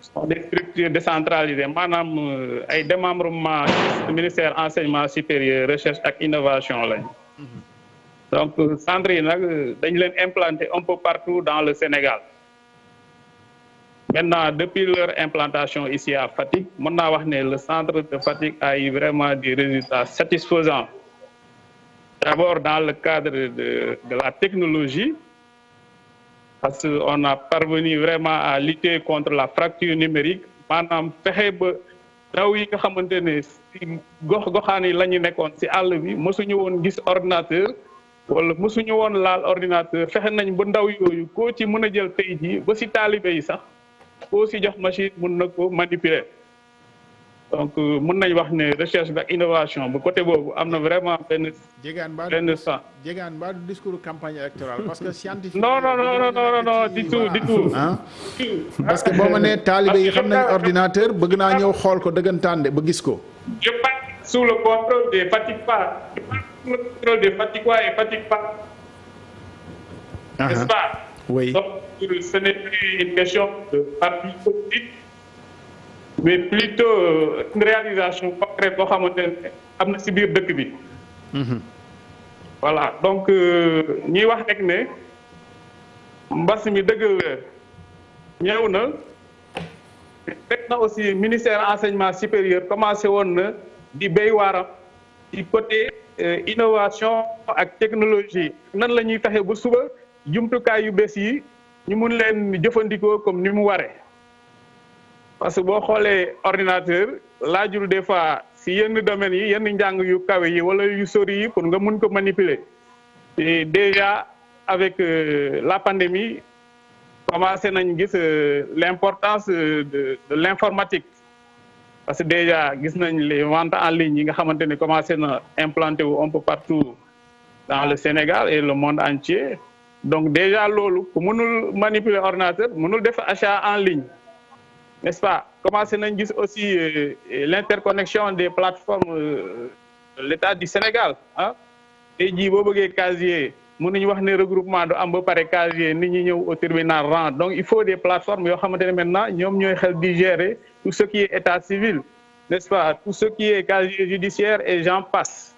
sont des structures décentralisées maanaam ay démembrement ministère enseignement supérieur recherche ak innovation lañ donc centres yi nag dañ leen implanter un peu partout dans le Sénégal maintenant depuis leur implantation ici à Fatick mën naa wax ne le centre de Fatick a eu vraiment des résultats satisfaisants d'abord dans le cadre de la technologie parce que on a parvenu vraiment à lutter contre la fracture numérique maanaam fexe ba ndaw yi nga xamante ne ci gox-goxaan yi la ñu nekkoon ci àll bi mësuñu woon gis ordinateur wala mësuñu woon laal ordinateur fexe nañ ba ndaw yooyu koo ci mën a jël tey jii ba ci taalibe yi sax koo ci jox machine mën na ko manipuler donc mën nañ wax ne recherche bi ak innovation bu côté boobu am na vraiment benn sens. Diegane ba du discours campagne électorale parce que scientifique. non du tout. parce que boo ma nee taalibe yi xam nañ ordinateur bëgg naa ñëw xool ko dëggantaan de ba gis ko. je passe sous le contrôle des Fatickois. Sous le contrôle des Fatickois et Fatickois. N'est-ce pas? Oui. Donc ce n'est plus une question de parti politique. mais plutôt une réalisation concrète boo xamante ne am na ci biir dëkk bi. voilà donc ñuy wax rek ne mbas mi dëgg ñëw na fekk na aussi ministère enseignement supérieur commencé woon na di béy waaram ci côté innovation ak technologie nan la ñuy fexe ba suba jumtukaay yu bees yi ñu mun leen jëfandikoo comme ni mu waree. parce que boo xoolee ordinateur laajul des fois si yenn domaines yi yenn njàng yu kawe yi wala yu sori yi pour nga mun ko manipuler et déjà avec la pandémie commencé nañ gis l'importance de l'informatique parce que déjà gis nañ les ventes en ligne yi nga xamante ne commencé na implanté wu un peu partout dans le Sénégal et le monde entier donc déjà loolu ku mënul manipuler ordinateur mënul def achat en ligne. N'est-ce pas? Commencé nañ gis aussi l'interconnexion des plateformes de l'État du Sénégal ah tey jii boo bëggee casier mën nañu wax ne regroupement du am ba pare casier nit ñi ñëw au tribunal rang donc il faut des plateformes yoo xamante ne maintenant ñoom ñooy xel di gérer tout ce qui est état civil n'est-ce pas tout ce qui est casier judiciaire et j'en passe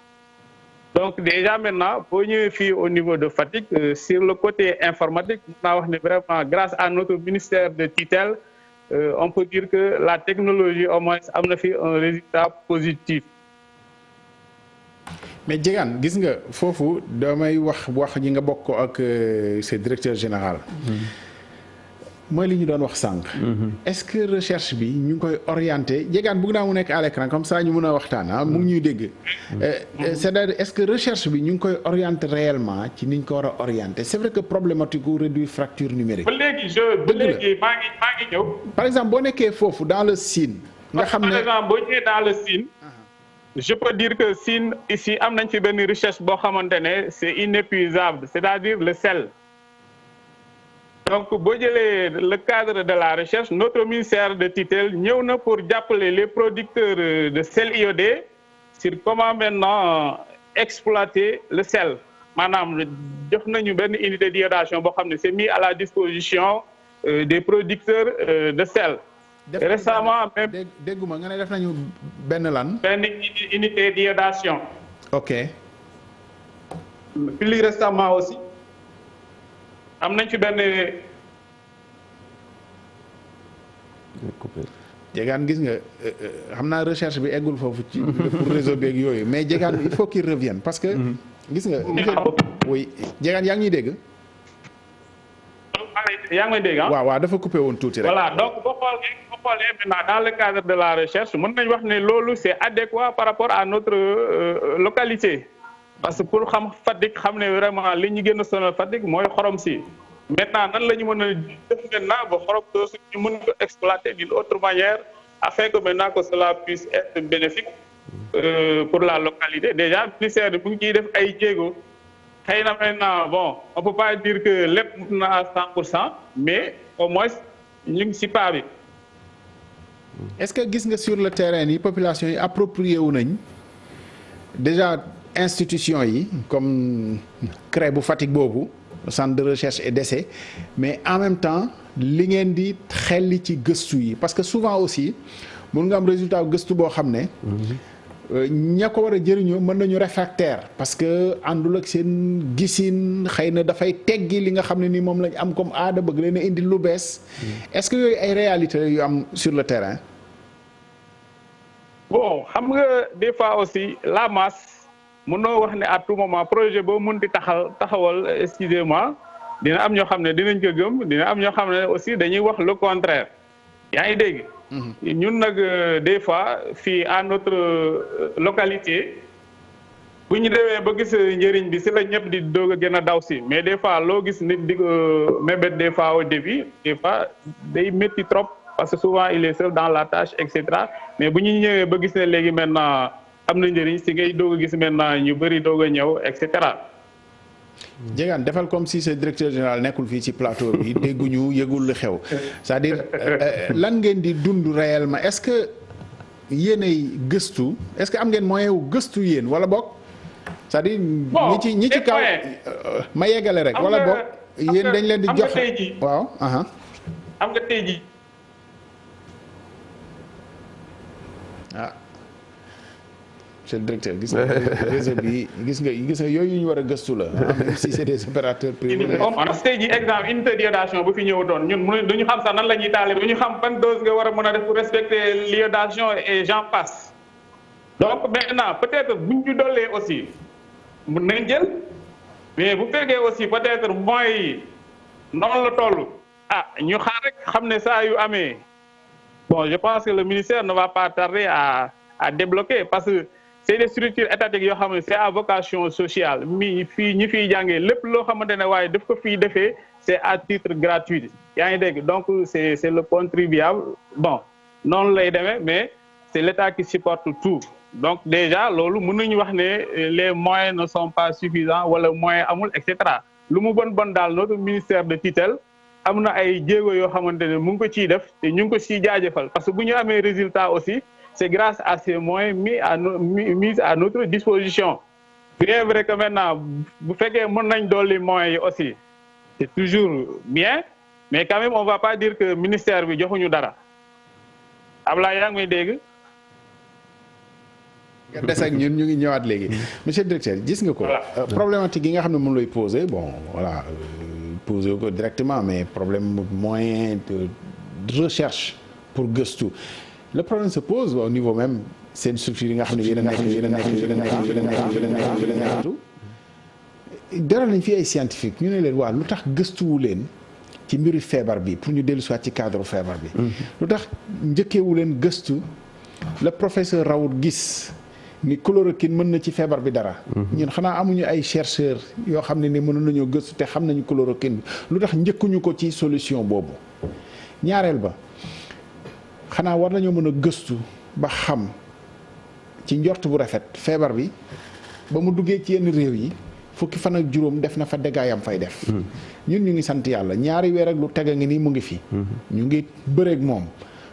donc déjà maintenant boo ñëwee fii au niveau de Fatick sur le côté informatique mën naa wax ne vraiment grâce à notre ministère de tutelle on peut dire que la technologie au moins am na fi un résultat positif. mais Diegane gis nga foofu damay wax ñi nga bokk ak ce directeur général. mooy li ñu doon wax sànq. est-ce que recherche bi ñu ngi koy orienté Diegane bëgg naa mu nekk à l'écran comme ça ñu mën a waxtaan mu ngi ñuy dégg. c'est-à-dire est-ce que recherche bi ñu ngi koy orienté réellement ci ni ñu ko war a orienté c'est vrai que problématique gu réduire fracture numérique. ba léegi maa ngi ñëw. par exemple boo nekkee foofu dans le Sine. nga xam ne par exemple boo ñëwee dans le Sine. je peux dire que Sine ici am nañ fi benn recherche boo xamante ne c'est inépuisable c'est-à-dire le sel. donc boo jëlee le cadre de la recherche notre ministère de tutelle ñëw na pour jàppale les producteurs de sel iodé sur comment maintenant exploiter le sel maanaam jox nañu benn unité d'iodation boo xam ne c'est mis à la disposition des producteurs de sel. récemment même dégguma nga ne def nañu benn lan. benn unité d'iodation. ok. plus récemment aussi. am nañ fi benn. Diegane gis nga xam naa recherche bi eggul foofu ci pour réseau beeg yooyu mais Diegane il faut qu'il revienne parce que. gis nga oui Diegane yaa ngi ñuy dégg. yaa ngi may dégg ah. waaw dafa coupé woon tuuti rek. voilà donc boo xoolee maintenant dans le cadre de la recherche mën nañu wax ne loolu c'est adéquat par rapport à notre localité. parce que pour xam Fatick xam ne vraiment li ñu gën a sonal Fatick mooy xorom si maintenant nan la ñu mën a def maintenant ba xorom soosu ñu mën ko exploiter d'une autre manière afin que maintenant que cela puisse être bénéfique pour la localité déjà ministère bi mu ngi ciy def ay jéego xëy na maintenant bon on peut pas dire que lépp mën na à 100% mais au moins ñu ngi ci pas bi. est-ce que gis nga sur le terrain yi population yi approprié wu nañ déjà institution yi comme CREI bu Fatick boobu centre de recherche et d'essai mais en même temps li ngeen di xelli ci gëstu yi parce que souvent aussi mun nga am résultat gëstu boo xam ne ña ko war a jëriñoo mën nañu réfractaire parce que àndul ak seen gisin xëy na dafay teggi li nga xam ne ni moom lañ am comme aada bëgg leen a indi lu bees est-ce que yooyu ay réalité yu am sur le terrain. bon xam nga des fois aussi la masse mënoo wax ne à tout moment projet boo mënti taxawal excusez-moi dina am ñoo xam ne dinañ ko gëm dina am ñoo xam ne aussi dañuy wax le contraire yaa ngi dégg. ñun nag des fois fii à notre localité bu ñu demee ba gis njëriñ bi si la ñëpp di doog a gën a daw si mais des fois loo gis nit di ko mébét des fois au début des fois day métti trop parce que souvent il est seul dans la tâche et cetera mais bu ñu ñëwee ba gis ne léegi maintenant am na njëriñ si ngay doog a gis maintenant ñu bëri doog a ñëw et cetera. Diegane defal comme si ce directeur général nekkul fii ci plateau bi dégguñu yëgul lu xew c'est-à-dire lan ngeen di dund réellement est-ce que yéenay gëstu est-ce que am ngeen moyen wu gëstu yéen wala boog c'est-à-dire ñi ci kaw ma yeggale rek wala boog yéen dañ leen di jox waaw am nga tey ji monsieur le directeur gis nga réseau bi gis nga yooyu ñu war a gëstu la même si c'est des opérateurs privés. tey jii exemple unité d'iodation bu fi ñëwutoon ñun duñu xam sax nan la ñuy taalee duñu xam ban dose nga war a mën a def pour respecter l'iodation et j'en passe donc maintenant peut-être buñ ñu dollee aussi mën nañ jël mais bu fekkee aussi peut-être moyens yi noonu la toll ñu xaar rek xam ne saa yu amee bon je pense que le ministère ne va pas tarder à débloquer parce que c'est des structures étatiques yoo xam ne c'est à vocation sociale ñi fiy jàngee lépp loo xamante ne waaye daf ko fiy defee c'est à titre gratuit yaa ngi dégg donc c'est le contribuable bon noonu lay demee mais c'est l'État qui supporte tout donc déjà loolu mën nañu wax ne les moyens ne sont pas suffisants wala moyens amul et cetera lu mu bon daal notre ministère de tutelle am na ay jéego yoo xamante ne mu ngi ko ciy def te ñu ngi ko ciy jaajëfal parce que bu ñu amee résultat aussi c'est grâce à ces moyens mis à notre disposition bien vrai que maintenant bu fekkee mën nañ dolli moyens yi aussi c'est toujours bien mais quand même on va pas dire que ministère bi joxuñu dara Ablaye yaa ngi may dégg. nga des ak ñun ñu ngi ñëwaat léegi monsieur le directeur gis nga ko. problématique yi nga xam ne moom lay poser bon voilà poser ko directement mais problème moyen de recherche pour gëstu. Le problème se pose au niveau même seen structure yi nga xam ne yéen a nekk dara nañ fi ay scientifique ñu ne leen waa lu tax gëstuwu leen ci mbiru feebar bi pour ñu dellu soit ci cadre feebar bi lu tax njëkkeewu leen gëstu le professeur Raoult gis ni chloroquine mën na ci feebar bi dara ñun xanaa amuñu ay chercheurs yoo xam ne ni mën nañoo gëstu te xam nañu chloroquine bi lu tax njëkkuñu ko ci solution boobu ñaareel ba xanaa war nañoo mën a gëstu ba xam ci njort bu rafet feebar bi ba mu duggee ci yenn réew yi fukki fan ak juróom def na fa dégâts fay def ñun ñu ngi sant yàlla ñaari weer ak lu teg a ngi nii mu ngi fi ñu ngi bëreeg moom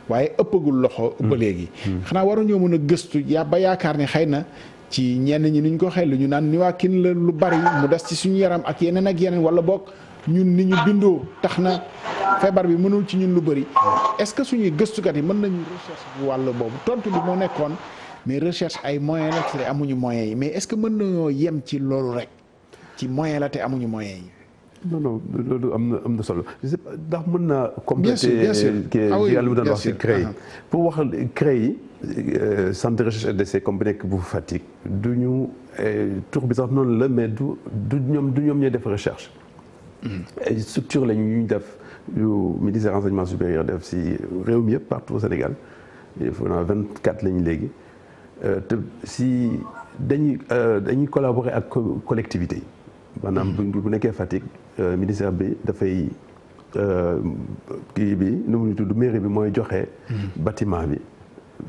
waaye ëppagul loxo ba léegi xanaa waruñoo mën a gëstu ba yaakaar ni xëy na ci ñenn ñi niñ ko xel ñu naan niwaakin la lu bari mu des ci suñu yaram ak yeneen wala boog ñun ni ñu bindoo tax na feebar bi mënul ci ñun lu bëri est-ce que suñuy gëstukat yi mën nañu recherche bu wàll boobu tontu bi moo nekkoon mais recherche ay moyens la te amuñu moyens yi mais est-ce que mën nañoo yem ci loolu rek ci moyen la te amuñu moyens yi. non loolu am na solo je sais pas ndax mën naa compléter bien sûr yàlla mu doon wax ci CREI pour wax CREI centre de recherche et d'essai comme bu nekk bu Fatick du ñu tur bi sax noonu la mais du ñoom ñooy def recherche ay structure lañu ñu def yu ministère enseignement supérieur def si réew mi yëpp partout au Sénégal il faut na 24 lañu léegi te si dañuy collaborer ak collectivité yi maanaam bu nekkee Fatick ministère bi dafay kii bi nu mu tudd mairie bi mooy joxe bâtiment bi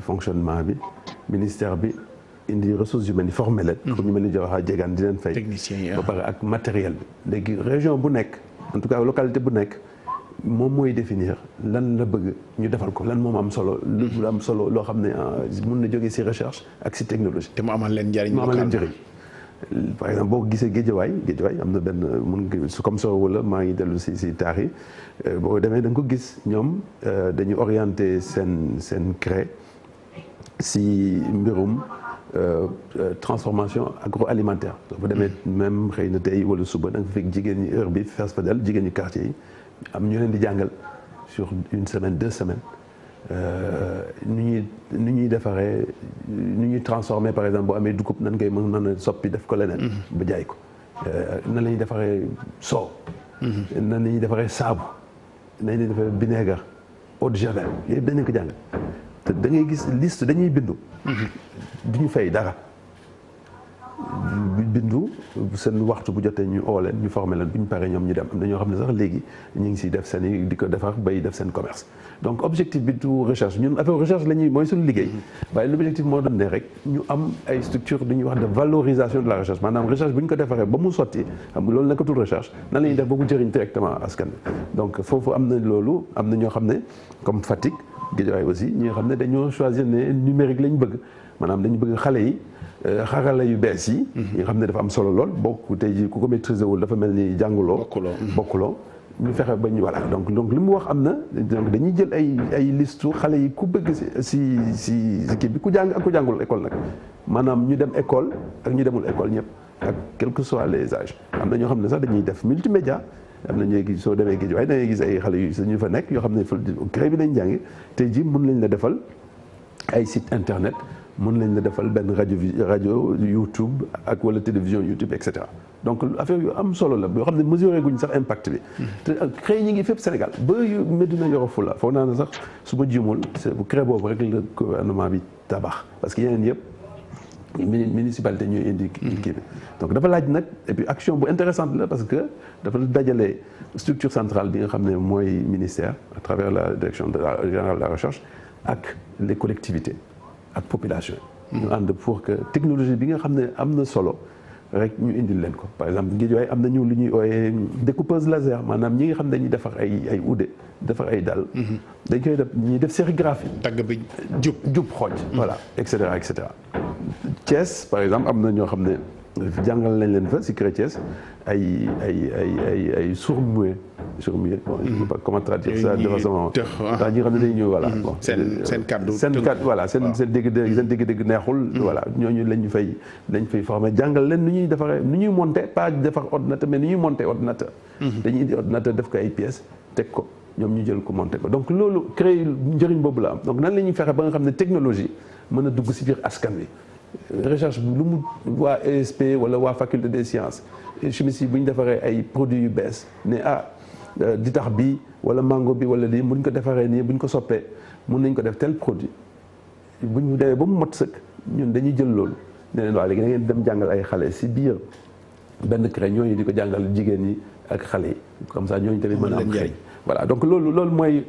fonctionnement bi ministère bi indi ressources humaines yi formé leen comme ñu mel ni Diawara Diegane di leen fay ba pare ak matériel bi léegi région bu nekk en tout cas localité bu nekk moom mooy définir lan la bëgg ñu defal ko lan moom am solo lu am solo loo xam ne mun na jógee ci recherche ak ci technologie te mu amal leen njëriñ par exemple boo gisee Géejawaay am na benn mun nga comme so wala maa ngi dellu si taar yi boo demee da nga ko gis ñoom dañu orienté seen CREI si mbirum transformation agroalimentaire. bu demee même xëy na tey wala suba da nga fekk jigéen ñi heure bi fees fa del jigéen ñi quartier yi am ñu leen di jàngal sur 1 semaine 2 semaines nu ñuy defaree nu ñuy transformer par exemple boo amee dugub nan ngay mën a soppi def ko leneen. ba jaay ko nan la ñuy defaree soow. nan la ñuy defaree saabu. nan la ñuy defaree vinaigre eau de javel yooyu dañ leen ko jàngal te da ngay gis liste dañuy bindu. du ñu fay dara. bindu seen waxtu bu jotee ñu oo leen ñu formé leen bu ñu paree ñoom ñu dem am na ñoo xam ne sax léegi ñu ngi siy def seen i di ko defar bay def seen commerce donc objectif bi du recherche ñun affaire recherche la ñuy mooy suñu liggéey waaye l'objectif moo doon ne rek ñu am ay structure du ñuy wax de valorisation de la recherche maanaam recherche bu ñu ko defaree ba mu sotti xam nga loolu nekkatul recherche nan la ñuy def ba mu jëriñ directement askan wi donc foofu am na loolu am na ñoo xam ne comme Fatick Guédiawaye aussi ñi nga xam ne dañoo choisir ne numérique la ñu bëgg maanaam dañu bëgg xale yi xarala yu bees yi. yi nga xam ne dafa am solo lool bokk tey jii ku ko maîtriser wul dafa mel ni jànguloo. bokkuloo ñu fexe ba ñu voilà donc li mu wax am na donc dañuy jël ay listu xale yi ku bëgg si kii bi ku jàng ak ku jàngul école nag maanaam ñu dem école ak ñu demul école ñëpp ak quel que soit les âges am na ñoo xam ne sax dañuy def multimédia. am na ñooy gis soo demee géej waaye da ngay gis ay xale yu ñu fa nekk yoo xam ne CREI bi lañ jàngi tey jii mën lañ la defal ay site internet mën lañ la defal benn rajo YouTube ak wala télévision YouTube et cetera donc affaire yu am solo la yoo xam ne mesuré guñ sax impact bi. te CREI ñi ngi fépp Sénégal ba yu Médina Yoro Fula foog naa ne sax su ma juumul bu CREI boobu rek la gouvernement bi tabax parce que yeneen yëpp. municipalité ñooy indi kii bi donc dafa laaj nag et puis action bu intéressante la parce que dafa dajale structure centrale bi nga xam ne mooy ministère à travers la direction générale de la recherche ak les collectivités ak population ñu ànd pour que technologie bi nga xam ne am na solo rek ñu indil leen ko par exemple Guédiawaye am nañu lu ñuy ooyee découpeuse laser maanaam ñi nga xam ne dañuy defar ay ude defar ay dàll dañ koy def ñuy def sérigraphie tagg bi jub xooj voilà et cetera et cetera Thiès par exemple am na ñoo xam ne jàngal nañ leen fa si CREI Thiès ay sourds-muets bon je ne sais pas comment traduire ça de façon daa ñi nga xam ne dañuy ñëw voilà bon seen kaddu voilà seen dégg-dégg neexul voilà ñooñu lañ fay former jàngal leen nu ñuy defaree nu ñuy monter pas defar ordinateur mais nu ñuy monter ordinateur dañuy indi ordinateur def ko ay pièces teg ko ñoom ñu jël ko monter ko donc loolu CREI njëriñ boobu la am donc nan la ñuy fexe ba nga xam ne technologie mën a dugg si biir askan wi recherche bi lu mu waa ESP wala waa faculté des sciences chimie yi bu ñu defaree ay produits yu bees ne di tax bi wala mango bi wala lii buñ ko defaree nii buñ ko soppee mun nañ ko def tel produit bu ñu demee ba mu mot sëkk ñun dañuy jël loolu ne leen waa léegi da ngeen dem jàngal ay xale si biir benn CREI ñooñu di ko jàngal jigéen ñi ak xale yi comme ça ñooñu tamit mën a am xëy voilà donc loolu mooy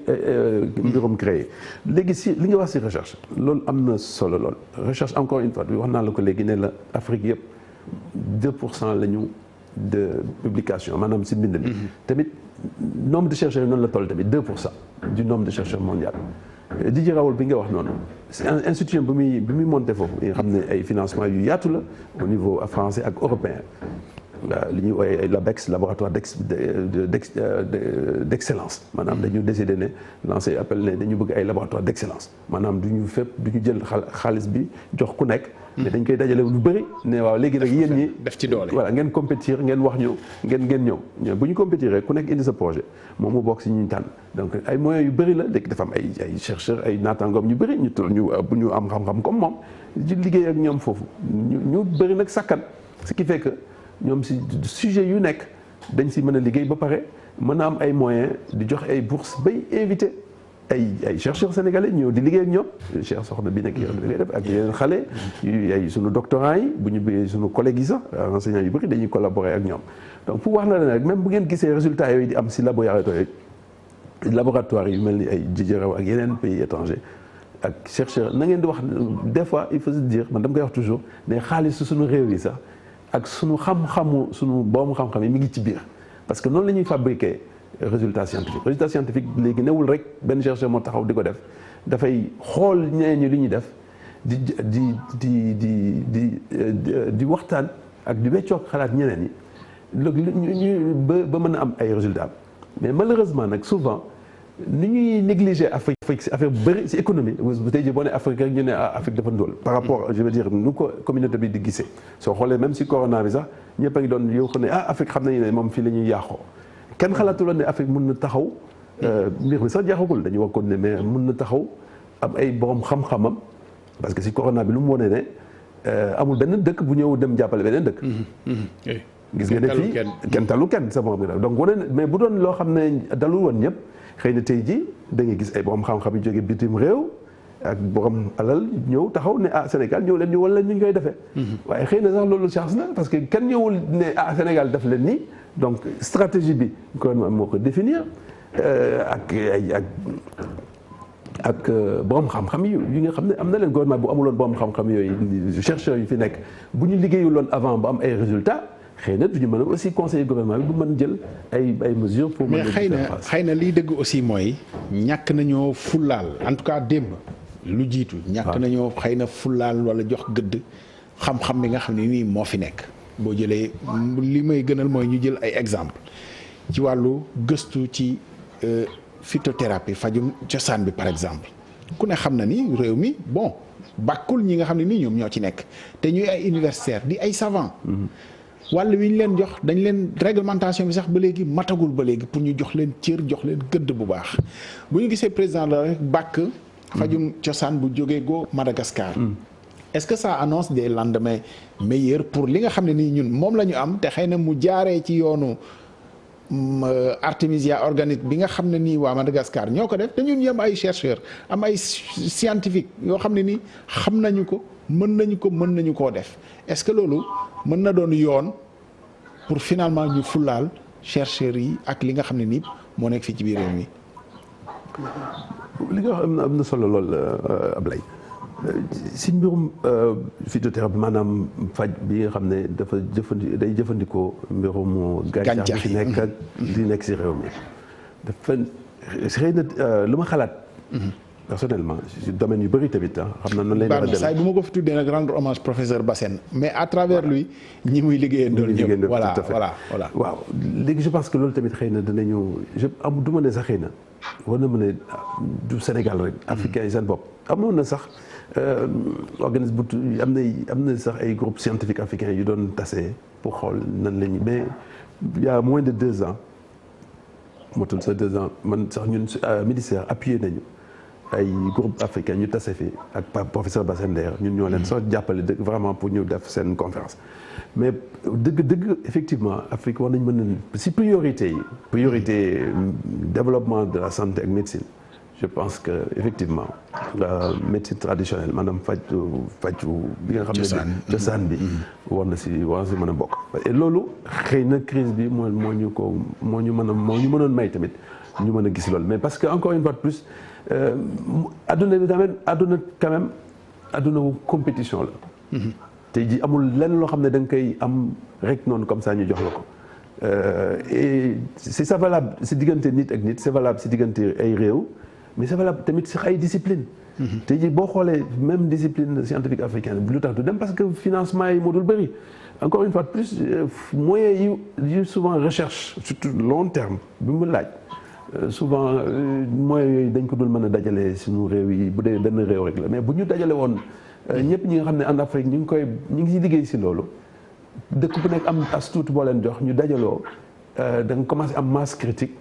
mbirum CREI léegi si li nga wax si recherche loolu am na solo lool recherche encore une fois bi wax naa la ko léegi ne la Afrique yëpp 2% la ñu de publication maanaam si mbind mi tamit nombre de chercheurs noonu la toll tamit 2% du nombre de chercheurs mondial Didier Raoult bi nga wax noonu institution bi muy monté foofu nga xam ne ay financement yu yaatu la au niveau français ak européen li ñuy woowee LABEX laboratoire d'excellence maanaam dañu décidé ne lancé appel ne dañu bëgg ay laboratoire d'excellence maanaam du ñu jël xaalis bi jox ku nekk mais dañ koy dajale lu bëri ne waaw léegi nag yéen ñi def ci doole voilà ngeen compétir ngeen wax ñu ngeen ñëw bu ñu compétir ku nekk indi sa projet moom mu bokk si ñu tànn donc ay moyens yu bëri la léegi dafa am ay chercheurs ay naataangoom ñu bëri ñu am xam-xam comme moom di liggéey ak ñoom foofu ñu bëri nag sakkan ce qui fait que ñoom si sujet yu nekk dañ si mën a liggéey ba pare mën a am ay moyens di jox ay bourses bay invité ay chercheurs sénégalais ñëw di liggéey ak ñoom Cheikh Soxna bi nekk yéen def ak yeneen xale ay sunu doctorants yi bu ñu bëggee sunu collègues yi sax enseignants yu bëri dañuy collaborer ak ñoom donc pour wax na leen rek même bu ngeen gisee résultats yooyu di am si laboratoire yu mel ni ay Didier Raoult ak yeneen pays étrangers ak chercheurs na ngeen di wax des fois il faut se dire man dama koy wax toujours ne xaalis suñu réew yi sax ak sunu xam-xamu sunu boobu xam-xam yi mi ngi ci biir parce que noonu la ñuy fabriquer résultat scientifique léegi newul rek benn chercheur moo taxaw di ko def dafay xool ñeneen ñi li ñuy def di waxtaan ak di weccoog xalaat ñeneen yi ñu ba mën a am ay résultats mais malheureusement nag souvent ni ñuy négliger Afrique si affaire bu bëri si économie tey jii boo nee Afrique rek ñu ne Afrique dafa ndóol par rapport je veux dire nu ko communauté bi di gisee soo xoolee même si corona bi sax ñëpp a ngi doon yow xam ne Afrique xam nañu ne moom fii la ñuy yàqoo kenn xalaatuloon ne Afrique mun na taxaw mbir mi sax jeexagul dañu wax ko ne mais mun na taxaw am ay borom xam-xamam parce que si corona bi lu mu wone ne amul benn dëkk bu ñëw dem jàppale beneen dëkk. gis nga ne fii kenn talu kenn sa morom bi donc wane ne mais bu doon loo xam ne dalul woon ñëpp xëy na tey jii da ngay gis ay borom xam-xam yu jóge bitim réew ak borom alal ñëw taxaw ne Sénégal ñëw leen ñu wala ñu koy defee. waaye xëy na sax loolu chance la parce que kenn ñëwul ne Sénégal def leen nii donc stratégie bi gouvernement moo ko définir ak borom xam-xam yi nga xam ne am na leen gouvernement bu amuloon borom xam-xam yooyu chercheurs yu fi nekk bu ñu liggéeyuloon avant ba am ay résultats xëy na duñu mën a aussi conseiller gouvernement bi bu mën jël ay mesures pour mën a xëy na liy dëgg aussi mooy ñàkk nañoo fullaal en tout cas démb lu jiitu ñàkk nañoo xëy na fullaal wala jox gëdd xam-xam bi nga xam ne nii moo fi nekk boo jëlee li may gënal mooy ñu jël ay exemple ci wàllu gëstu ci phytothérapie fajum cosaan bi par exemple ku ne xam na ni réew mi bon bàkkul ñi nga xam ne nii ñoom ñoo ci nekk te ñuy ay universitaire di ay savant wàll wi ñu leen jox dañ leen réglementation bi sax ba léegi matagul ba léegi pour ñu jox leen cër jox leen gëdd bu baax bu ñu gisee président la rek bàkk fajum cosaan bu jógee go Madagascar est-ce que ça annonce des lendemains meilleurs pour li nga xam ne nii ñun moom la ñu am te xëy na mu jaaree ci yoonu artémisia organique bi nga xam ne nii waa Madagascar ñoo ko def te ñun ñu am ay chercheurs am ay scientifique yoo xam ne nii xam nañu ko mën nañu koo def est-ce que loolu mën na doon yoon pour finalement ñu fulaal chercheurs yi ak li nga xam ne nii moo nekk fii ci biir réew mi. li nga wax am na solo lool Ablaye si mbirum phytothérapie maanaam faj bi nga xam ne dafa day jëfandikoo mbirum gàncax bi fi nekk ak li nekk si réew mi dafa xëy na lu ma xalaat personnellement si domaine yu bëri tamit xam na noonu lay demee saa bu ma ko fi tuddee nag rendre hommage professeur Bassène mais à travers lui ñi muy liggéeyandoo ñëpp voilà. waaw léegi je pense que loolu tamit xëy na dinañu du ma ne sax xëy na war na mën a du Sénégal rek africain yi seen bopp amoon na sax organisme bu am na sax ay groupe scientifique africain yu doon tase pour xool nan la ñu mais il y a moins de 2 ans motul sa 2 ans man sax ñun ministère appuyé nañu ay groupe africain ñu tase fi ak professeur Bassène Nder ñun ñoo leen soo jàppale dëgg vraiment pour ñu def seen conférence mais dëgg effectivement Afrique war nañ mën a si priorité développement de la santé ak médecine je pense que effectivement la médecine traditionnelle maanaam faju bi nga xam ne cosaan bi war na si mën a bokk et loolu xëy na crise bi moo ñu mënoon may tamit ñu mën a gis loolu mais parce que encore une fois de plus adduna bi tamit quand même adduna compétition la tey jii amul lenn loo xam ne da nga koy am rek noonu comme ça ñu jox la ko et c'est ça valable si diggante nit ak nit c'est valable si diggante ay réew mais c'est valable tamit si ay discipline tey jii boo xoolee même discipline scientifique africaine lu tax du dem parce que financement yi moo dul bëri encore une fois de plus moyens yu souvent recherche surtout long terme bi mu laaj souvent moyens yooyu dañ ko dul mën a dajale suñu réew yi bu dee benn réew rek la mais bu ñu dajale woon ñëpp ñi nga xam ne en Afrique ñu ngi si liggéey si loolu dëkk bu nekk am as tuuti boo leen jox ñu dajaloo da nga commencé am masse critique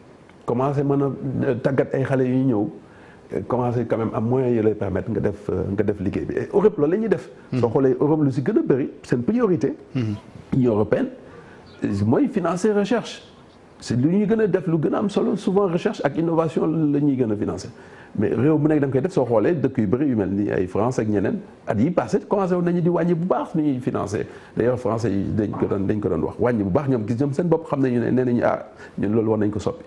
commencé mën a tàggat ay xale yu ñëw commencé quand même am moyens yi lay permettre nga def liggéey bi et Europe loolu la ñuy def. soo xoolee Europe lu si gën a bëri seen priorité. Union européenne mooy financer recherche. c'est lu ñuy gën a def lu gën a am solo souvent recherche ak innovation la ñuy gën a financer mais réew bu nekk da nga koy def soo xoolee dëkk yu bëri yu mel ni ay France ak ñeneen at yi passé commencé woon nañu di wàññi bu baax ni ñuy financer d'ailleurs français yi dañ ko doon wax wàññi bu baax ñoom seen bopp xam nañu ne nee nañu ñun loolu war nañ ko soppi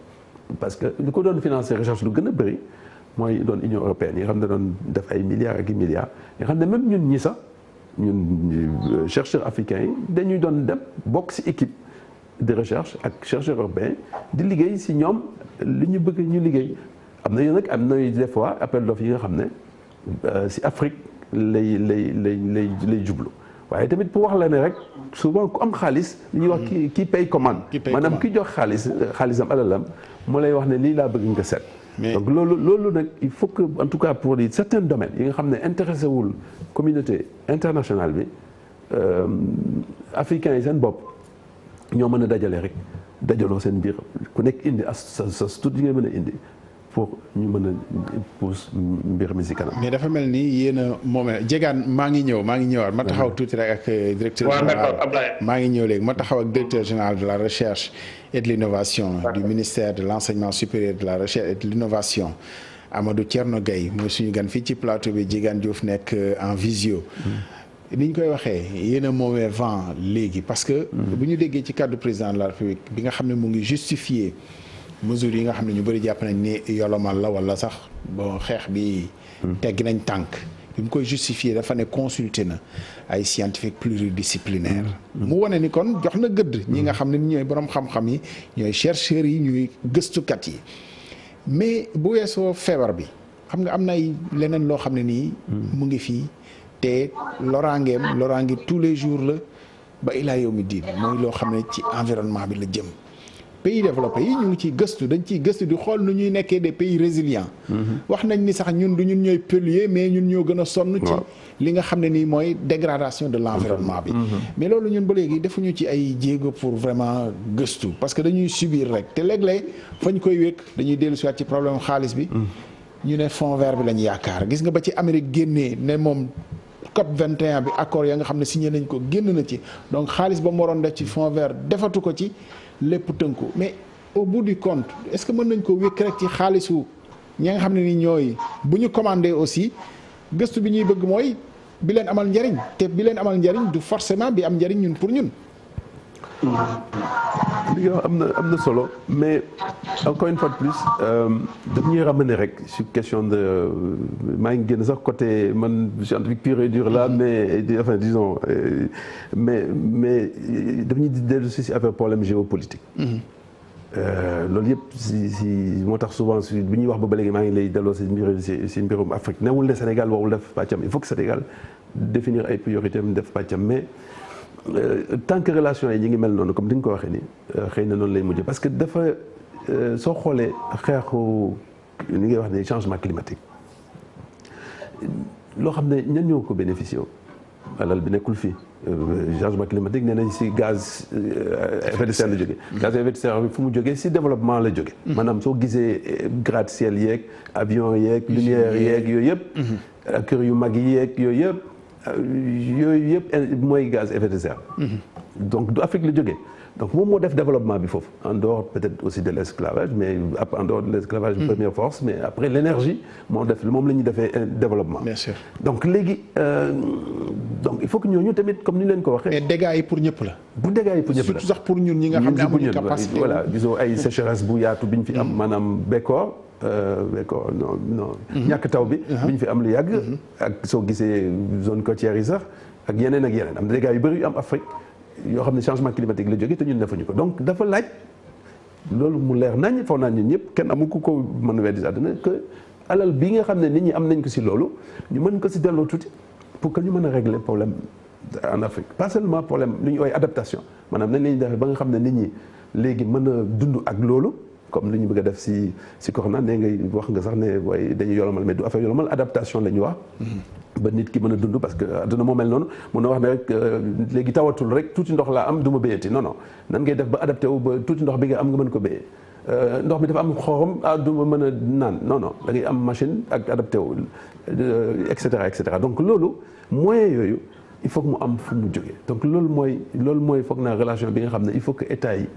parce que lu ko doon financer recherche lu gën a bëri mooy doon Union européenne yi nga xam ne doon def ay milliards ak i milliards nga xam ne même ñun ñi sax ñun chercheurs africains yi dañuy doon dem bokk ci équipe de recherche ak chercheurs européens di liggéey si ñoom li ñu bëgg ñu liggéey am na des fois appel d'offres yi nga xam ne si Afrique lay jublu waaye tamit pour wax la ne rek souvent ku am xaalis li ñuy wax ki paye commande maanaam ki jox xaalisam alalam moo lay wax ne lii laa bëgg nga seet donc loolu nag il faut que en tout cas pour certains domaines yi nga xam ne intéressé wul communauté internationale bi africains yi seen bopp ñoo mën a dajale rek dajaloo seen biir ku nekk indi sa tuuti ngay mën a indi pour ñu mën a pousse mbir mi si kanam. mais dafa mel ni yéen a moom jegaan maa ngi ñëwaat ma taxaw tuuti rek ak directeur général maa ngi ñëw léegi ma taxaw ak directeur général de la recherche et de l'innovation du ministère de l'enseignement supérieur de la recherche et de l'innovation Amadou Thierno Gaye mooy suñu gan fii ci plateau bi Diegane Diouf nekk en visio. ni ñu koy waxee yéen a moomee vent léegi parce que. bu ñu déggee ci cadre président de la République bi nga xam ne mu ngi justifier mesures yi nga xam ne ñu bëri jàpp nañ ni yolomal la wala sax bon xeex bi. teggi nañ tànk. bi mu koy justifier dafa ne consulter na ay scientifique pluridisciplinaire mu wane ni kon jox na gëdd. ñi nga xam ne ñooy borom xam-xam yi ñooy chercheurs yi ñuy gëstukat yi mais bu weesoo feebar bi xam nga am na ay leneen loo xam ne nii. mu ngi fii. te loraange tous les jours la ba ilaa yow mi diin mooy loo xam ne ci environnement bi la jëm pays développés yi ñu ngi ciy gëstu dañ ciy gëstu di xool nu ñuy nekkee des pays résilients wax nañ ni sax ñun du ñun ñooy polluer mais ñun ñoo gën a sonn ci li nga xam ne nii mooy dégradation de l'environnement bi mais loolu ñun ba léegi defuñu ci ay jéego pour vraiment gëstu parce que dañuy subir rek te léeg-léeg fañ koy wékk dañuy dellu si waat ci problème xaalis bi ñu ne fond vert bi lañ yaakaar gis nga ba ci Amérique génnee ne moom COP 21 bi accord ya nga xam ne signé nañ ko génn na ci donc xaalis ba mu waroon def ci fond vert defatu ko ci lépp tënku mais au bout du compte est-ce que mën nañ ko wékk rek ci xaalisu ñi nga xam ne ni ñooy bu ñu commandé aussi gëstu bi ñuy bëgg mooy bi leen amal njariñ te bi leen amal njariñ du forcément bi am njariñ ñun pour ñun. li nga am na solo mais encore une fois de plus dañuy ramener rek sur question de maa ngi génn sax côté man scientifique pur et dur là mais enfin disons mais dañuy dellu si affaire problème géopolitique. loolu yëpp si moo tax souvent si bu ñuy wax ba léegi maa ngi lay delloo si mbirum Afrique newul ne Sénégal warul def pàccam il faut que Sénégal définir ay priorités am def pàccam mais. tant que relation yi ñi ngi mel noonu comme di nga ko waxee nii xëy na noonu lay mujj parce que dafa soo xoolee xeexu li ngay wax ne changement climatique loo xam ne ñan ñoo ko bénéficié wu alal bi nekkul fii changement climatique nee nañ si gaz effet de serre la jógee. gaz effet de serre bi fu mu jógee si développement la jógee. maanaam soo gisee gratte-ciel yeeg avion yeeg lumière yeeg yooyu yëpp. kër yu mag yi yeeg yooyu yëpp. yooyu yëpp mooy gaz effet de serre. donc du Afrique la jógee donc moom moo def développement bi foofu en dehors peut-être aussi de l'esclavage mais en dehors de l'esclavage première force mais après l'énergie moom la ñuy defee développement. bien sûr donc léegi donc il faut que ñooñu tamit comme ni leen ko waxee. mais dégâts yi pour ñëpp la. bu dégâts yi pour ñëpp la surtout sax pour ñun ñi nga xam ne amuñu capacité. voilà gisoo ay sécheresse bu yaatu bi ñu fi am maanaam bekkoor non ñàkk taw bi ñu fi am lu yàgg ak soo gisee zone côtière yi sax ak yeneen am na dégâts yu bëri yu am Afrique yoo xam ne changement climatique la jógee te ñun defuñu ko donc dafa laaj loolu mu leer nañ foog naa ñun ñëpp kenn amul ku ko mën a weddi àddina que alal bi nga xam ne nit ñi am nañ ko si loolu ñu mën ko si delloo tuuti pour que ñu mën a régler problème en Afrique pas seulement problème lu ñu ooy adaptation maanaam nañ lañu defee ba nga xam ne nit ñi léegi mën a dund ak loolu comme li ñu bëgg a def si corona nee ngay wax nga sax ne waaye dañuy yolomal mais du affaire yolomal adaptation la ñu wax. ba nit ki mën a dund parce que adduna moo mel noonu mun na wax ne rek léegi tawatul rek tuuti ndox laa am du ma béyati non nan ngay def ba adapté wu ba tuuti ndox bi nga am nga mën ko béyee. ndox bi dafa am xorom du ma mën a naan non da ngay am machine ak adapté wu et cetera donc loolu moyens yooyu il faut que mu am fu mu jógee donc loolu mooy foog naa relation bi nga xam ne il faut que état yi.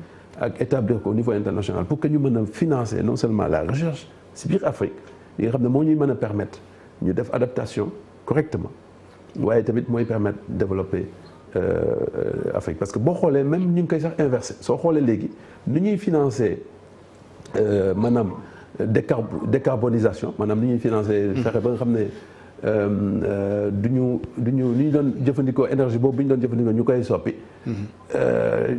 ak établir ko au niveau international pour que ñu mën a financer non seulement la recherche si biir Afrique yi nga xam ne moo ñuy mën a permettre ñu def adaptation correctement waaye tamit mooy permettre développer Afrique parce que boo xoolee même ñu ngi koy sax inversé soo xoolee léegi nu ñuy financer maanaam décarbonisation maanaam nu ñuy financer fexe ba nga xam ne ni ñu doon jëfandikoo énergie boobu bi ñu doon jëfandikoo ñu koy soppi.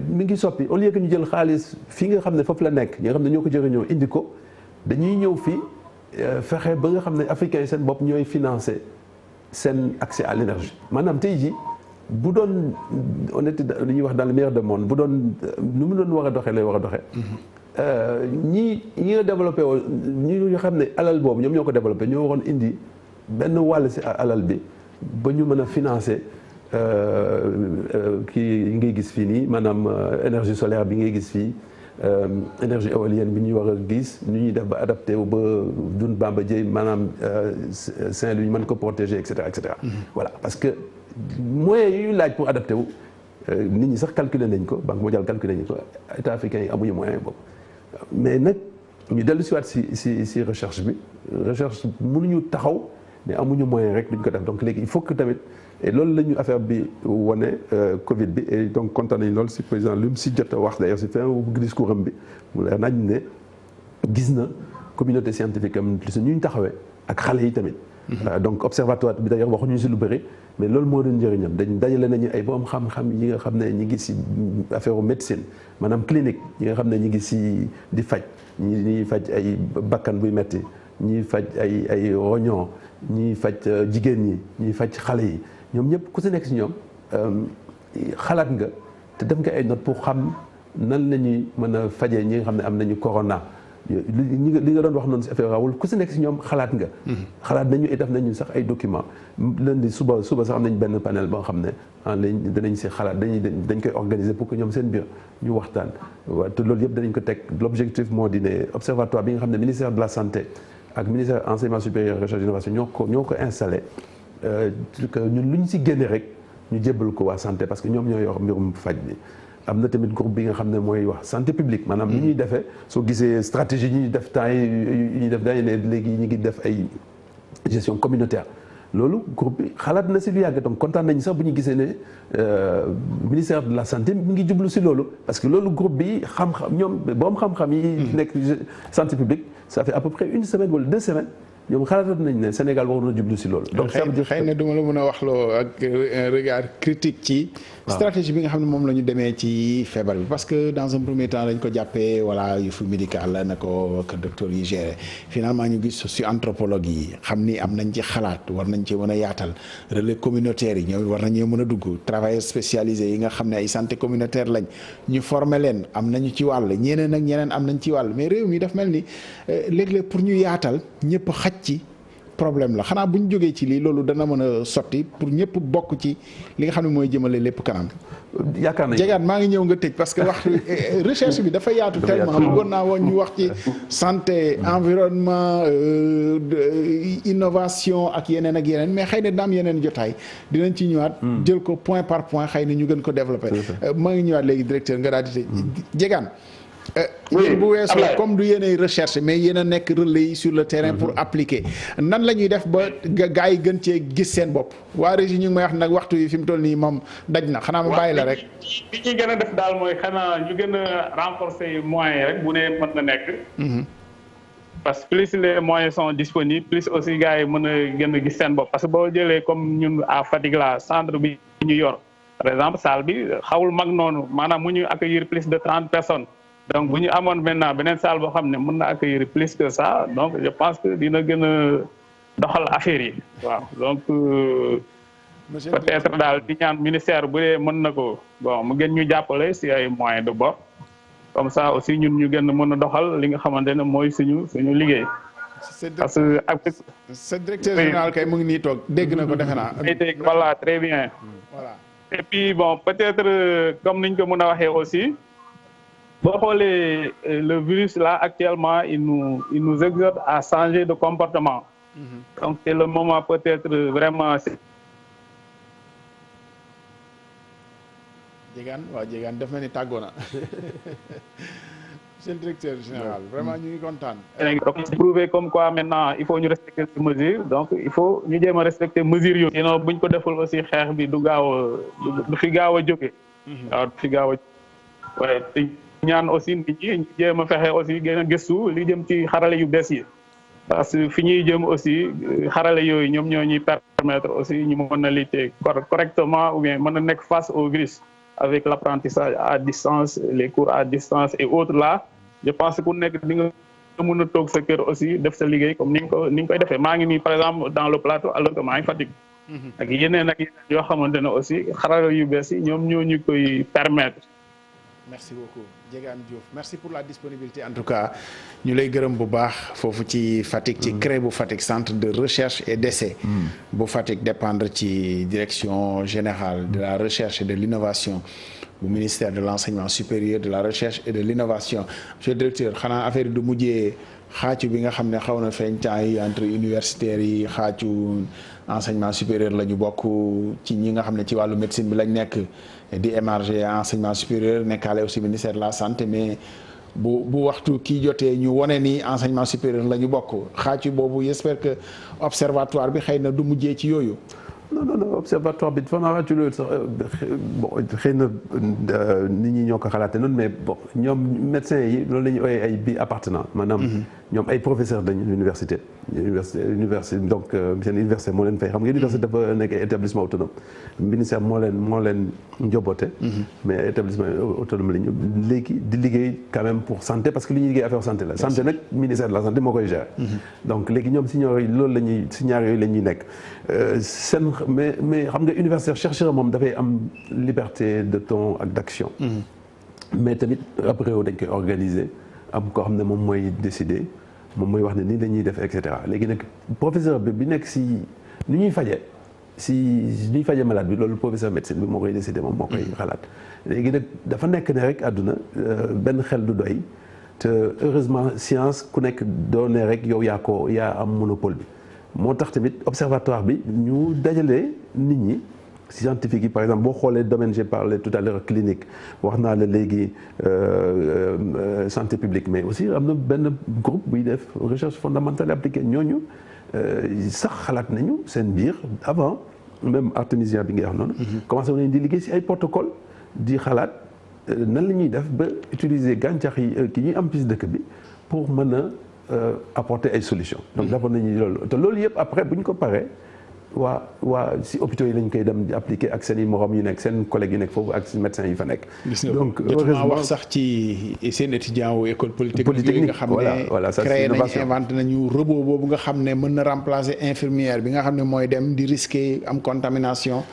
mi ngi soppi au lieu que ñu jël xaalis fii nga xam ne foofu la nekk ñi nga xam ne ñoo ko jëriñoo indi ko dañuy ñëw fii fexe ba nga xam ne africains yi seen bopp ñooy financer seen accès à l'énergie maanaam tey jii bu doon on était li ñuy wax dans le meilleur des mondes bu doon nu mu doon war a doxee lay war a doxee. ñi nga développé woon ñi xam ne alal boobu ñoom ñoo ko développé ñoo waroon indi benn wàll si alal bi ba ñu mën a financer kii ngay gis fii nii maanaam énergie solaire bi ngay gis fii énergie éolienne bi ñuy war a gis nu ñuy def ba adapté wu ba Dun Bamba Dièye maanaam Saint-Louis mën ko protéger et cetera et cetera. Voilà parce que moyens yu laaj pour adapté wu nit ñi sax calculer nañ ko Banque mondiale calculer nañ ko état africain yi amuñu moyen boobu. Mais nag ñu dellu si waat si recherche bi recherche mënuñu taxaw mais amuñu moyen rek duñ ko def donc léegi il faut que tamit et loolu la ñu affaire bi wane Covid bi et donc kontaan nañu loolu si président lu mu si jot a wax d'ailleurs si fin discours am bi mu leer nañ ne gis na communauté scientifique am ñu taxawee ak xale yi tamit. Donc observatoire bi d'ailleurs waxuñu si lu bëri mais loolu moo doon njëriñam dañ dajale nañu ay borom xam-xam yi nga xam ne ñi ngi si affaire médecine maanaam clinique yi nga xam ne ñi ngi si di faj ñi faj ay bakkan buy metti ñi faj ay roñon ñi faj jigéen ñi ñi faj xale yi ñoom ñëpp ku si nekk si ñoom xalaat nga te def nga ay notes pour xam nan la ñuy mën a fajee ñi nga xam ne am nañu corona li nga doon wax noonu si affaire rawul ku si nekk si ñoom xalaat nga. xalaat nañu et def nañu sax ay documents lundi suba sax am nañ benn panel boo xam ne en ligne danañ si xalaat dañ koy organiser pour que ñoom seen biir ñu waxtaan. waaw te loolu yëpp danañ ko teg l'objectif moo di ne observatoire bi nga xam ne ministère de la santé ak ministère enseignement supérieur recherche innovation ñoo ko installé que ñun lu ñu si génne rek ñu jébbal ko waa santé parce que ñoom ñoo yor mbirum faj bi. am na tamit groupe bi nga xam ne mooy wax santé publique maanaam ni ñuy defee soo gisee stratégie yi ñuy def temps yi ñuy def dañu ne léegi ñu ngi def ay gestion communautaire loolu groupe bi xalaat na si lu yàgg donc kontaan nañu sax bu ñu gisee ne ministère de la santé mi ngi jublu si loolu parce que loolu groupe bi xam-xam ñoom boom xam-xam yi nekk santé publique ça fait à peu près 1 semaine wala 2 semaines ñoom xalaat nañ ne Sénégal war na jublu si loolu. donc ça veut dire xëy na duma la mën a wax loo ak un regard critique ci. stratégie bi nga xam ne moom la ñu demee ci feebar bi parce que dans un premier temps dañ ko jàppee voilà yëfu médical la na ko docteur yi géré finalement ñu gis si anthropologue yi xam ni am nañ ci xalaat war nañ ci mën a yaatal relais communautaire yi ñoom war nañoo mën a dugg travailleurs spécialisés yi nga xam ne ay santé communautaire lañ ñu former leen am nañu ci wàll ñeneen ak ñeneen am nañ ci wàll mais réew mi daf mel ni léeg-léeg pour ñu yaatal ñëpp xaj ci problème la xanaa bu ñu jógee ci lii loolu dana mën a sotti pour ñëpp bokk ci li nga xam ne mooy jëmale lépp kanam. yaakaar nañu jegaat maa ngi ñëw nga tëj parce que wax recherche bi dafa yaatu tellement bëggoon naa woon ñu wax ci santé environnement innovation ak yeneen mais xëy na daam yeneen jotaay dinañ ci ñëwaat. jël ko point par point xëy na ñu gën ko développer. maa ngi ñëwaat léegi directeur nga daal di tëj jegaan. yéen bu weesoo comme du yéenay recherche mais yéen a nekk relais yi sur le terrain pour appliquer nan la ñuy def ba gars yi gën cee gis seen bopp waa régie ñu ngi may wax nag waxtu yi fi mu toll nii moom daj na xanaa ma bàyyi la rek. li ñuy gën a def daal mooy xanaa ñu gën a renforcer moyens rek bu ne mën na nekk. parce que plus les moyens sont disponibles plus aussi gars yi mën a gën a gis seen bopp parce que boo jëlee comme ñun à Fatick la centre bi ñu yor par exemple salle bi xawul mag noonu maanaam mu ñu accueillir plus de 30 personnes. donc bu ñu amoon maintenant beneen salle boo xam ne mën na accueillir plus que ça donc je pense que dina gën a doxal affaire yi waaw donc peut-être daal di ñaan ministère bu dee mën na ko bon mu gën ñu jàppale si ay moyens de bord comme ça aussi ñun ñu gën a mën a doxal li nga xamante ne mooy suñu liggéey. parce que ak sa directeur général kay mu ngi nii toog dégg na ko defe naa. voilà très bien. voilà et puis bon peut-être comme niñ ko mën a waxee aussi. boo xoolee le virus là actuellement il nous exhorte à changer de comportement. Donc c'est le moment peut-être vraiment. Diegane def na ni tàggoo na c'est le directeur général vraiment ñu ngi kontaan. prouver comme quoi maintenant il faut ñu respecter les mesures donc il faut ñu jéem a respecter mesures yooyu. sinon buñ ko deful aussi xeex bi du fi gaaw a jóge. waaw du fi gaaw a waaye ñaan aussi nit ñi ñu jéem a fexe aussi gën a gëstu li jëm ci xarale yu bees yi parce que fi ñuy jëm aussi xarale yooyu ñoom ñoo ñuy permettre aussi ñu mën a lutter correctement ou bien mën a nekk face au virus avec l'apprentissage à distance les cours à distance et autres là je pense que ku nekk di nga mën a toog sa kër aussi def sa liggéey comme ni nga koy defee maa ngi nii par exemple dans le plateau alors que maa ngi Fatick ak yeneen yoo xamante ne aussi xarala yu bees yi ñoom ñoo ñu koy permettre. merci beaucoup Diegane Diouf merci pour la disponibilité en tout cas ñu lay gërëm bu baax foofu ci Fatick ci CREI bu Fatick centre de recherche et d'essai bu Fatick dépendre ci direction générale de la recherche et de l'innovation bu ministère de l'enseignement supérieur de la recherche et de l'innovation monsieur le directeur xanaa affaire yi du mujjee xaacu bi nga xam ne xaw na feeñ temps yi entre universitaires yi xaacu enseignement supérieur la ñu bokk ci ñi nga xam ne ci wàllu médecine bi lañ nekk di émarger enseignement supérieur nekkaale aussi ministère de la santé mais bu waxtu kii jotee ñu wone ni enseignement supérieur la ñu bokk xaacu boobu j'espère que observatoire bi xëy na du mujjee ci yooyu. non observatoire bi dafa naa ci loolu sax bon xëy na nit ñi ñoo ko xalaatee noonu mais bon ñoom médecins yi loolu la ñuy ooyee ay bi appartenant maanaam ñoom ay professeurs dañu université donc seen université moo leen fay xam nga université dafa nekk ay établissement autonome ministère moo leen njoboote mais établissement autonome la ñu léegi di liggéey quand même pour santé parce que li ñuy liggéey affaire santé la santé nag ministère de la santé moo koy gérer donc léegi ñoom si ñaar loolu la ñuy si ñaar yooyu la ñuy nekk seen mais xam nga universitaire chercheur moom dafay am liberté de ton ak d'action mais tamit après dañ koy organiser am koo xam ne moom mooy décider moom mooy wax ne nii la ñuy def et cetera léegi nag professeur bi nekk si ni ñuy fajee malade bi loolu professeur médecine bi moo koy décider moom moo koy xalaat léegi nag dafa nekk ne rek àdduna benn xel du doy te heureusement science ku nekk doo ne rek yow yaa am monopole bi moo tax tamit observatoire bi ñu dajale nit ñi scientifique yi par exemple boo xoolee domaine j'ai parlé tout à l'heure clinique wax naa la léegi santé publique mais aussi am na benn groupe buy def recherche fondamentale et appliquée ñooñu sax xalaat nañu seen biir avant même artémisien bi nga wax noonu commencé nañu di liggéey si ay protocole di xalaat nan la ñuy def ba utiliser gàncax yi ki ñuy am ci dëkk bi pour mën a apporter ay solutions donc dafa nañu loolu te loolu yëpp après bu ñu ko paree waa si hôpitaux yi lañ koy dem di appliquer ak seen i morom yu nekk seen collègues yi nekk foofu ak médecins yi fa nekk. donc heureusement wax sax ci seen étudiant wu école polytechnique nga xam ne créé nañu inventé nañu robot boobu nga xam ne mën na remplacer infirmière bi nga xam ne mooy dem di risquer am contamination.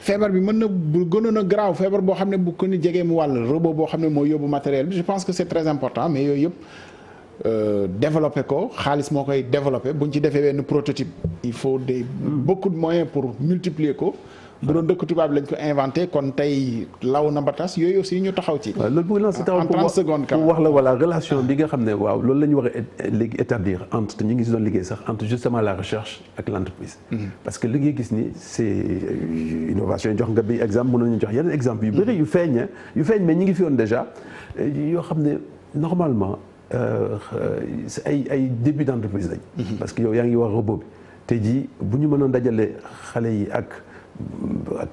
feebar bi mën na bu gënoon a graaw feebar boo xam ne bu ko ni jegee mu wàll robot boo xam ne mooy yóbbu matériel bi je pense que c'est très important mais yooyu yëpp. développer ko xaalis moo koy développer bu ñu ci defee benn prototype il faut beaucoup de moyens pour multiplier ko bu doon dëkk tubaab lañ ko inventé kon tey law na ba tas yooyu aussi ñu taxaw ci. waaw loolu bëgg naa si taxaw en 30 secondes pour wax la voilà relation bi nga xam ne waaw loolu la ñu war a léegi établir entre ñu ngi si doon liggéey sax entre justement la recherche ak l'entreprise. parce que li ngay gis ni c'est innovation yi jox nga bi exemple mën nañu jox yeneen exemple yu bëri yu feeñ mais ñi ngi fi woon déjà yoo xam ne normalement. ay début d'entreprise lañ. parce que yow yaa ngi wax robot bi tey jii bu ñu mënoon dajale xale yi ak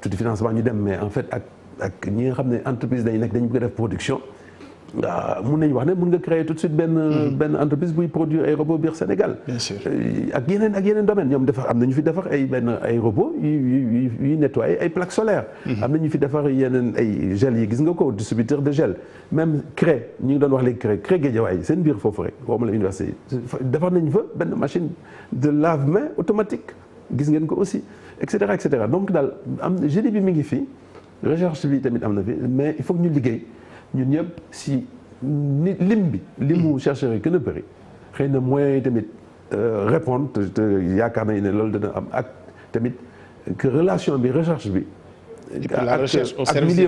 tuuti financement ñu dem mais en fait ak ñi nga xam ne entreprise dañu nekk dañu bëgg a def production mun nañu wax ne mun nga créer tout de suite benn entreprise buy produire ay robots biir Sénégal. bien sûr ak yeneen domaine ñoom am na ñu fi defar ay robots yuy nettoyer ay plaques solaires. am na ñu fi defar yeneen ay gel yi gis nga ko distributeur de gel même CREI ñu ngi doon wax léegi CREI Guédiawaye seen biir foofu rek waxuma la université defar nañu fa benn machine de lave-mains automatique gis ngeen ko aussi et cetera donc daal génie bi mi ngi fi recherche bi tamit am na fi mais il faut que ñu liggéey. ñun ñëpp si limu chercheurs yi gën a bëri xëy na moyens yi tamit répondre te yaakaar nañu ne loolu dana am ak tamit que relation bi recherche bi. la recherche au service du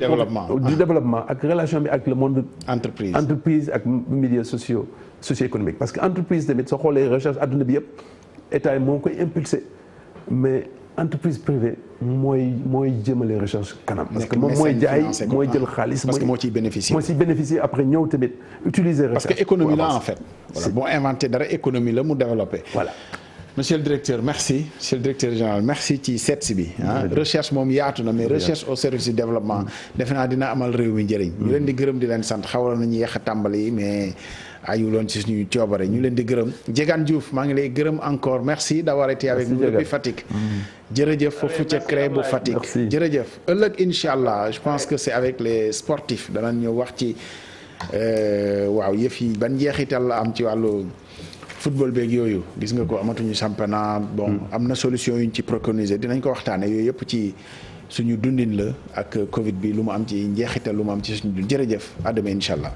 développement ak relation bi ak le monde. entreprise ak milieu socio-économique parce que entreprise tamit soo xoolee recherche adduna bi yëpp état yi moo koy impulsé mais. entreprise privée mooy jëmale recherche kanam. parce que moom mooy jaay mooy jël xaalis. parce que moo ciy bénéficier. après ñëw tamit utiliser recherche. parce que économie la en fait. voilà boo inventé dara économie la mu développé. voilà monsieur le directeur merci monsieur le directeur général merci ci seetsi bi recherche moom yaatu na mais recherche au service du développement. defe naa dina amal réew mi njëriñ. ñu leen di gërëm di leen sant xawaloon nañu yéex a tàmbali mais. ayuloon ci suñu coobare ñu leen di gërëm Diegane Diouf maa ngi lay gërëm encore merci d'avoir été avec nous depuis Fatick. jërëjëf foofu ca CREI bu Fatick. jërëjëf ëllëg incha allah je pense que c'est avec les sportifs danañ ñëw wax ci waaw yëf yi ban njeexital la am ci wàllu football beeg yooyu gis nga ko amatuñu championnat bon am na solution yuñ ci préconiser dinañ ko waxtaane yooyu yëpp ci suñu dundin la ak Covid bi lu mu am ci njeexital lu mu am ci suñu dund jërëjëf à demain incha allah.